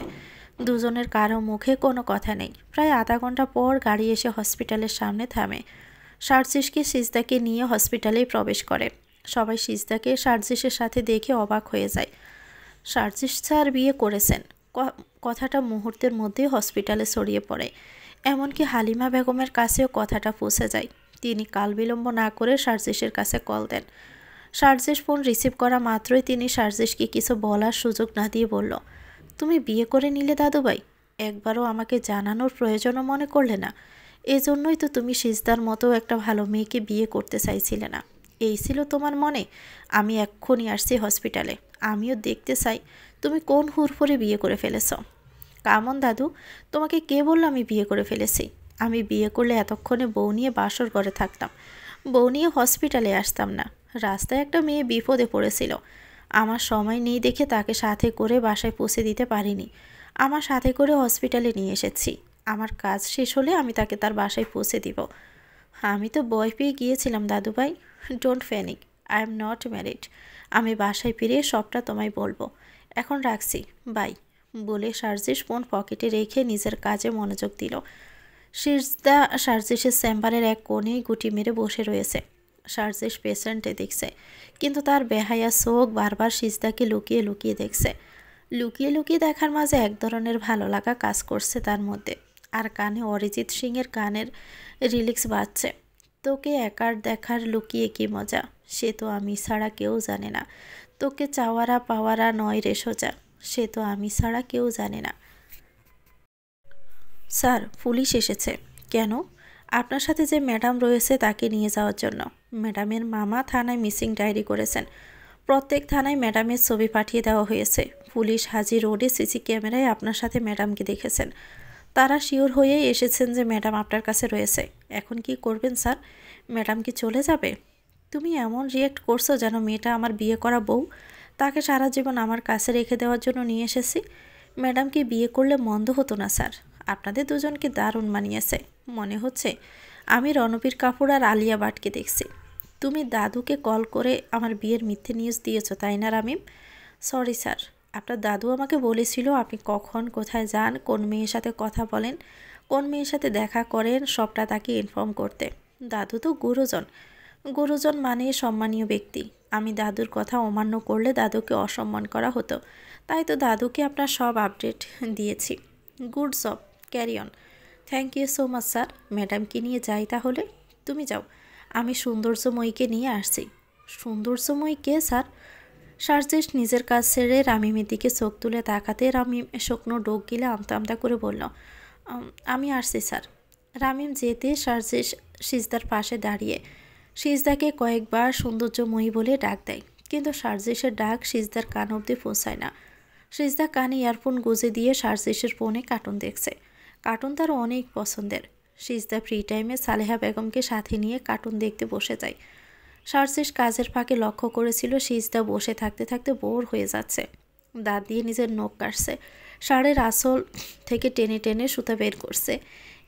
দুজনের কারো মুখে কোনো কথা নেই। প্রায় আধা ঘন্টা পর গাড়ি এসে হসপিটালের সামনে থামে। সার্জিসকে সিজদাকে নিয়ে হসপিটালেই প্রবেশ করে। সবাই সিজদাকে সার্জিসের সাথে দেখে অবাক হয়ে যায়। সার্জিস স্যার বিয়ে করেছেন কথাটা মুহূর্তের মধ্যেই হসপিটালে ছড়িয়ে পড়ে। এমনকি হালিমা বেগমের কাছেও কথাটা পৌঁছে যায়। তিনি কাল বিলম্ব না করে সার্জিসের কাছে কল দেন। সার্জিস ফোন রিসিভ করা মাত্রই তিনি সার্জিসকে কিছু বলার সুযোগ না দিয়ে বলল, তুমি বিয়ে করে নিলে দাদুভাই, একবারও আমাকে জানানোর প্রয়োজনও মনে করলে না। এজন্যই তো তুমি সিজদার মতো একটা ভালো মেয়েকে বিয়ে করতে চাইছিলে না। এই ছিল তোমার মনে। আমি এক্ষুনি আসছি হসপিটালে। আমিও দেখতে চাই তুমি কোন হুড়ফুড়ে বিয়ে করে ফেলেছ। কামন দাদু, তোমাকে কে বললো আমি বিয়ে করে ফেলেছি? আমি বিয়ে করলে এতক্ষণে বউ নিয়ে বাসর ঘরে থাকতাম, বউ নিয়ে হসপিটালে আসতাম না। রাস্তায় একটা মেয়ে বিপদে পড়েছিল, আমার সময় নেই দেখে তাকে সাথে করে বাসায় পৌঁছে দিতে পারিনি। আমার সাথে করে হসপিটালে নিয়ে এসেছি। আমার কাজ শেষ হলে আমি তাকে তার বাসায় পৌঁছে দিব। আমি তো ভয় পেয়ে গিয়েছিলাম দাদুভাই। Don't panic, I am not married. আমি বাসায় ফিরে সবটা তোমায় বলবো। এখন রাখছি, বাই। বলে সার্জিস ফোন পকেটে রেখে নিজের কাজে মনোযোগ দিল। সিজদা সার্জিসের চেম্বারের এক কোণেই গুটি মেরে বসে রয়েছে। সার্জিস পেশেন্টে দেখছে, কিন্তু তার বেহায়া চোখ বারবার সিজদাকে লুকিয়ে লুকিয়ে দেখছে। লুকিয়ে লুকিয়ে দেখার মাঝে এক ধরনের ভালো লাগা কাজ করছে তার মধ্যে। আর কানে অরিজিৎ সিংয়ের গানের রিলিক্স বাজছে, তোকে একার দেখার লুকিয়ে কি মজা, সে তো আমি ছাড়া কেউ জানে না, তোকে চাওয়ারা পাওয়ারা নয় রে সোজা, সে তো আমি ছাড়া কেউ জানে না। স্যার, পুলিশ এসেছে। কেন? আপনার সাথে যে ম্যাডাম রয়েছে তাকে নিয়ে যাওয়ার জন্য। ম্যাডামের মামা থানায় মিসিং ডায়েরি করেছেন। প্রত্যেক থানায় ম্যাডামের ছবি পাঠিয়ে দেওয়া হয়েছে। পুলিশ হাজি রোডে সিসি ক্যামেরায় আপনার সাথে ম্যাডামকে দেখেছেন। তারা শিওর হয়েই এসেছেন যে ম্যাডাম আপনার কাছে রয়েছে। এখন কি করবেন স্যার? ম্যাডাম কি চলে যাবে? তুমি এমন রিয়েক্ট করছো যেন মেয়েটা আমার বিয়ে করা বউ, তাকে সারা জীবন আমার কাছে রেখে দেওয়ার জন্য নিয়ে এসেছি। ম্যাডামকে বিয়ে করলে মন্দ হতো না স্যার। আপনাদের দুজনকে দারুণ মানিয়েছে। মনে হচ্ছে আমি রণবীর কাপুর আর আলিয়া ভাটকে দেখছি। তুমি দাদুকে কল করে আমার বিয়ের মিথ্যে নিউজ দিয়েছো, তাই না রামিম? সরি স্যার, আপনার দাদু আমাকে বলেছিল আপনি কখন কোথায় যান, কোন মেয়ের সাথে কথা বলেন, কোন মেয়ের সাথে দেখা করেন, সবটা তাকে ইনফর্ম করতে। দাদু তো গুরুজন। গুরুজন মানে সম্মানীয় ব্যক্তি। আমি দাদুর কথা অমান্য করলে দাদুকে অসম্মান করা হতো। তাই তো দাদুকে আপনার সব আপডেট দিয়েছি। Good job, carry on. Thank you so much sir. ম্যাডামকে নিয়ে যাই তাহলে? তুমি যাও, আমি সৌন্দর্যময়ীকে নিয়ে আসছি। সৌন্দর্যময়ী কে স্যার? সার্জিস নিজের কাজ ছেড়ে রামিমের দিকে চোখ তুলে তাকাতে রামিম শুকনো ডোক গিলে আমতা আমতা করে বলল, আমি আসছি স্যার। রামিম যেতে সার্জিস সিজদার পাশে দাঁড়িয়ে সিজদাকে কয়েকবার সৌন্দর্যময়ী বলে ডাক দেয়, কিন্তু সার্জিসের ডাক সিজদার কান অবধি পৌঁছায় না। সিজদা কানে ইয়ারফোন গুঁজে দিয়ে সার্জিসের ফোনে কার্টুন দেখছে। কার্টুন তার অনেক পছন্দের। সিজদা ফ্রি টাইমে সালেহা বেগমকে সাথে নিয়ে কার্টুন দেখতে বসে যায়। সার্জিস কাজের ফাঁকে লক্ষ্য করেছিল সিজদা বসে থাকতে থাকতে বোর হয়ে যাচ্ছে। দাঁত দিয়ে নিজের নখ কাটছে, শাড়ির আসল থেকে টেনে টেনে সুতা বের করছে।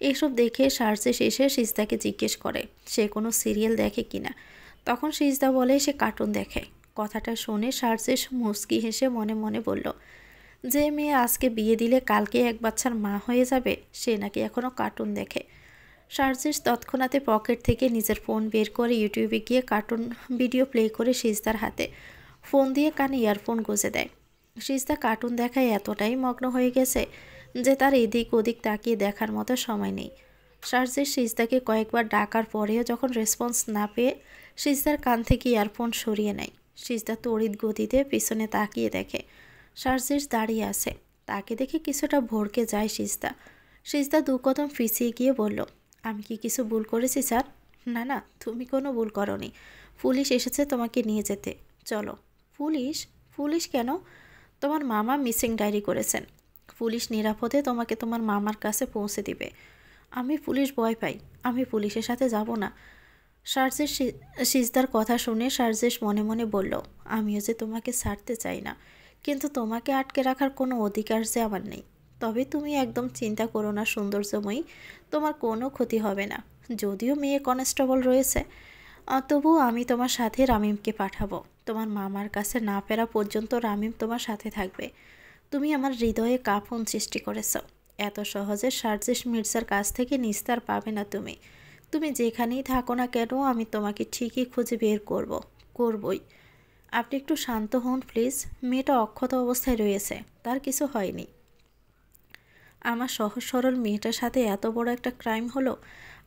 এসব দেখে সার্জিস এসে সিজদাকে জিজ্ঞেস করে সে কোনো সিরিয়াল দেখে কিনা। তখন সিজদা বলে সে কার্টুন দেখে। কথাটা শুনে সার্জিস মুচকি হেসে মনে মনে বলল, যে মেয়ে আজকে বিয়ে দিলে কালকে এক বাচ্চার মা হয়ে যাবে, সে নাকি এখনও কার্টুন দেখে। সার্জিস তৎক্ষণাতে পকেট থেকে নিজের ফোন বের করে ইউটিউবে গিয়ে কার্টুন ভিডিও প্লে করে সিজদার হাতে ফোন দিয়ে কানে ইয়ারফোন গুঁজে দেয়। সিজদা কার্টুন দেখায় এতটাই মগ্ন হয়ে গেছে যে তার এদিক ওদিক তাকিয়ে দেখার মতো সময় নেই। সার্জিস সিজদাকে কয়েকবার ডাকার পরেও যখন রেসপন্স না পেয়ে সিজদার কান থেকে ইয়ারফোন সরিয়ে নেয়। সিজদা তড়িৎ গতিতে পিছনে তাকিয়ে দেখে সার্জিস দাঁড়িয়ে আছে। তাকে দেখে কিছুটা ভড়কে যায় সিজদা। সিজদা 2 কদম পিছিয়ে গিয়ে বলল, আমি কি কিছু ভুল করেছি স্যার? না না, তুমি কোনো ভুল করনি। পুলিশ এসেছে তোমাকে নিয়ে যেতে, চলো। পুলিশ? পুলিশ কেন? তোমার মামা মিসিং ডায়েরি করেছেন। পুলিশ নিরাপদে তোমাকে তোমার মামার কাছে পৌঁছে দিবে। আমি পুলিশ ভয় পাই, আমি পুলিশের সাথে যাব না। সার্জিস সিজদার কথা শুনে সার্জিস মনে মনে বলল, আমিও যে তোমাকে ছাড়তে চাই না, কিন্তু তোমাকে আটকে রাখার কোনো অধিকার যে আমার নেই। তবে তুমি একদম চিন্তা করো না সৌন্দর্যময়ী, তোমার কোনো ক্ষতি হবে না। যদিও মেয়ে কনস্টেবল রয়েছে, তবুও আমি তোমার সাথে রামিমকে পাঠাবো। তোমার মামার কাছে না ফেরা পর্যন্ত রামিম তোমার সাথে থাকবে। তুমি আমার হৃদয়ে কাঁপন সৃষ্টি করেছ। এত সহজে সার্জিস মির্জার কাছ থেকে নিস্তার পাবে না তুমি। তুমি যেখানেই থাকো না কেন, আমি তোমাকে ঠিকই খুঁজে বের করবই। আপনি একটু শান্ত হন প্লিজ। মেয়েটা অক্ষত অবস্থায় রয়েছে, তার কিছু হয়নি। আমার সহজ সরল মেয়েটার সাথে এত বড় একটা ক্রাইম হলো,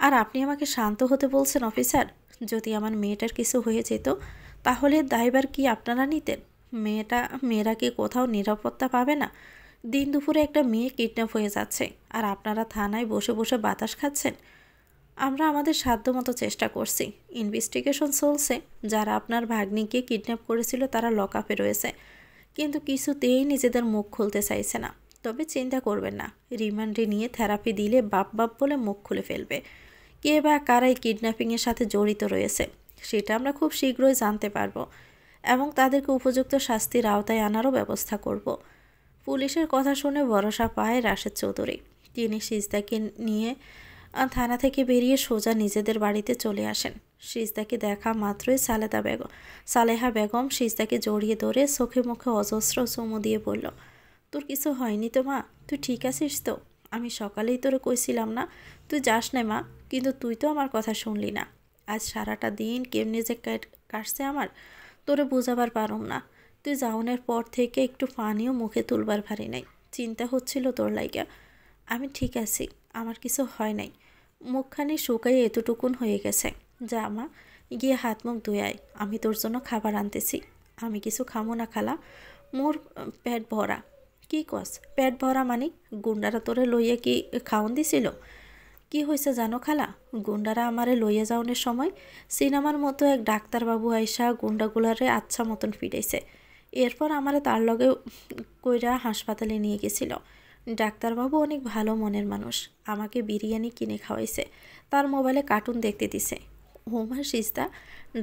আর আপনি আমাকে শান্ত হতে বলছেন অফিসার? যদি আমার মেয়েটার কিছু হয়ে যেত তাহলে দায়ভার কি আপনারা নিতেন? মেয়েরা কি কোথাও নিরাপত্তা পাবে না? দিন দুপুরে একটা মেয়ে কিডন্যাপ হয়ে যাচ্ছে, আর আপনারা থানায় বসে বসে বাতাস খাচ্ছেন। আমরা আমাদের সাধ্যমতো চেষ্টা করছি, ইনভেস্টিগেশন চলছে। যারা আপনার ভাগ্নিকে কিডন্যাপ করেছিল তারা লকআপে রয়েছে, কিন্তু কিছুতেই নিজেদের মুখ খুলতে চাইছে না। তবে চিন্তা করবেন না, রিমান্ডে নিয়ে থেরাপি দিলে বাপ বাপ বলে মুখ খুলে ফেলবে। কে বা কারাই কিডন্যাপিংয়ের সাথে জড়িত রয়েছে সেটা আমরা খুব শীঘ্রই জানতে পারবো, এবং তাদেরকে উপযুক্ত শাস্তির আওতায় আনারও ব্যবস্থা করব। পুলিশের কথা শুনে ভরসা পায় রাশেদ চৌধুরী। তিনি সিজদাকে নিয়ে থানা থেকে বেরিয়ে সোজা নিজেদের বাড়িতে চলে আসেন। সিজদাকে দেখা মাত্রই সালেহা বেগম সিজদাকে জড়িয়ে ধরে চোখে মুখে অজস্র চুমু দিয়ে বলল, তোর কিছু হয়নি তো মা? তুই ঠিক আছিস তো? আমি সকালেই তোরে কইছিলাম না তুই যাস না মা, কিন্তু তুই তো আমার কথা শুনলি না। আজ সারাটা দিন কেমনে যে কাটছে আমার, তোরে বোঝাবার পারুম না। তুই যাওনের পর থেকে একটু পানিও মুখে তুলবার ভারি নাই। চিন্তা হচ্ছিল তোর লাইগা। আমি ঠিক আছি, আমার কিছু হয় নাই। মুখখানি শুকাইয়ে এতটুকুন হয়ে গেছে। যা মা, গিয়ে হাত মুখ ধুয়ে আয়, আমি তোর জন্য খাবার আনতেছি। আমি কিছু খামো না খালা, মোর পেট ভরা। কি কস পেট ভরা মানে? গুন্ডারা তোরে লইয়া কি খাওন দিছিল? কি হয়েছে জানো খালা, গুন্ডারা আমারে লইয়া যাওনের সময় সিনেমার মতো এক ডাক্তারবাবু আইসা গুন্ডাগুলারে আচ্ছা মতন ফিরাইছে। এরপর আমারে তার লগে কইরা হাসপাতালে নিয়ে গেছিল। ডাক্তারবাবু অনেক ভালো মনের মানুষ, আমাকে বিরিয়ানি কিনে খাওয়াইছে, তার মোবাইলে কার্টুন দেখতে দিছে। হোমার সিস্তা,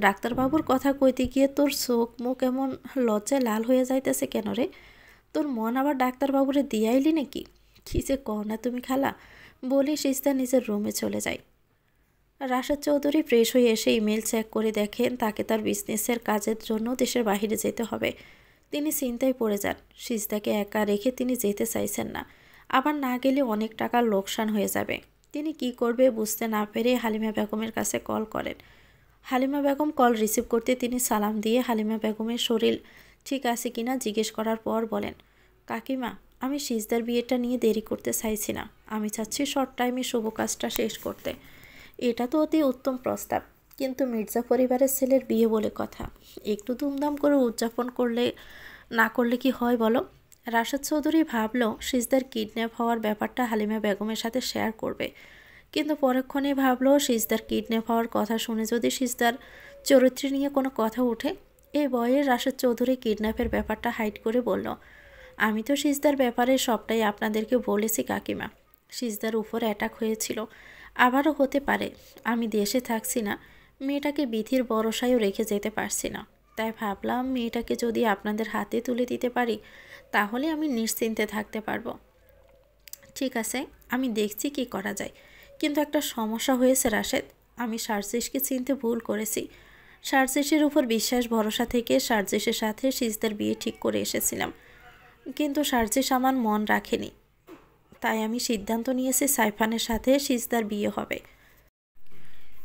ডাক্তারবাবুর কথা কইতে গিয়ে তোর চোখ মুখ এমন লজ্জায় লাল হয়ে যাইতেছে কেন রে? তোর মন আবার ডাক্তারবাবুরে দিয়াইলি নাকি? কী যে কও না তুমি খালা, বলে সিস্তা নিজের রুমে চলে যায়। রাশেদ চৌধুরী ফ্রেশ হয়ে এসে ইমেল চেক করে দেখেন তাকে তার বিজনেসের কাজের জন্য দেশের বাইরে যেতে হবে। তিনি চিন্তায় পড়ে যান। সিজদাকে একা রেখে তিনি যেতে চাইছেন না, আবার না গেলে অনেক টাকার লোকসান হয়ে যাবে। তিনি কি করবে বুঝতে না পেরে হালিমা বেগমের কাছে কল করেন। হালিমা বেগম কল রিসিভ করতে তিনি সালাম দিয়ে হালিমা বেগমের শরীর ঠিক আছে কিনা জিজ্ঞেস করার পর বলেন, কাকিমা, আমি সিজদার বিয়েটা নিয়ে দেরি করতে চাইছি না। আমি চাচ্ছি শর্ট টাইমে শুভ কাজটা শেষ করতে। এটা তো অতি উত্তম প্রস্তাব, কিন্তু মির্জা পরিবারের ছেলের বিয়ে বলে কথা, একটু ধুমধাম করে উদযাপন না করলে কি হয় বলো? রাশেদ চৌধুরী ভাবল সিজদার কিডন্যাপ হওয়ার ব্যাপারটা হালিমা বেগমের সাথে শেয়ার করবে, কিন্তু পরক্ষণে ভাবল সিজদার কিডন্যাপ হওয়ার কথা শুনে যদি সিজদার চরিত্র নিয়ে কোনো কথা ওঠে। এই বয়ে রাশেদ চৌধুরী কিডন্যাপের ব্যাপারটা হাইড করে বলল, আমি তো সিজদার ব্যাপারে সবটাই আপনাদেরকে বলেছি কাকিমা। সিজদার উপর অ্যাটাক হয়েছিল, আবারও হতে পারে। আমি দেশে থাকছি না, মেয়েটাকে বিধির ভরসায়ও রেখে যেতে পারছি না। তাই ভাবলাম মেয়েটাকে যদি আপনাদের হাতে তুলে দিতে পারি তাহলে আমি নিশ্চিন্তে থাকতে পারবো। ঠিক আছে, আমি দেখছি কি করা যায়, কিন্তু একটা সমস্যা হয়েছে রাশেদ। আমি সার্জিসকে চিনতে ভুল করেছি। সার্জিসের উপর বিশ্বাস ভরসা থেকে সার্জিসের সাথে সিজদার বিয়ে ঠিক করে এসেছিলাম, কিন্তু সার্জিস আমার মন রাখেনি। তাই আমি সিদ্ধান্ত নিয়েছি সাইফানের সাথে সিজদার বিয়ে হবে।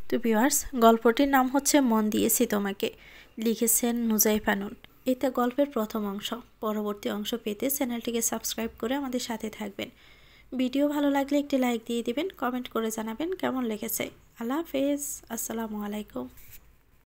তো ভিউয়ার্স, গল্পটির নাম হচ্ছে মন দিয়েছি তোমাকে, লিখেছেন নুজাইফা নুন। এটা গল্পের প্রথম অংশ। পরবর্তী অংশ পেতে চ্যানেলটিকে সাবস্ক্রাইব করে আমাদের সাথে থাকবেন। ভিডিও ভালো লাগলে একটি লাইক দিয়ে দিবেন, কমেন্ট করে জানাবেন কেমন লেগেছে। আল্লাহ হাফেজ, আসসালামু আলাইকুম।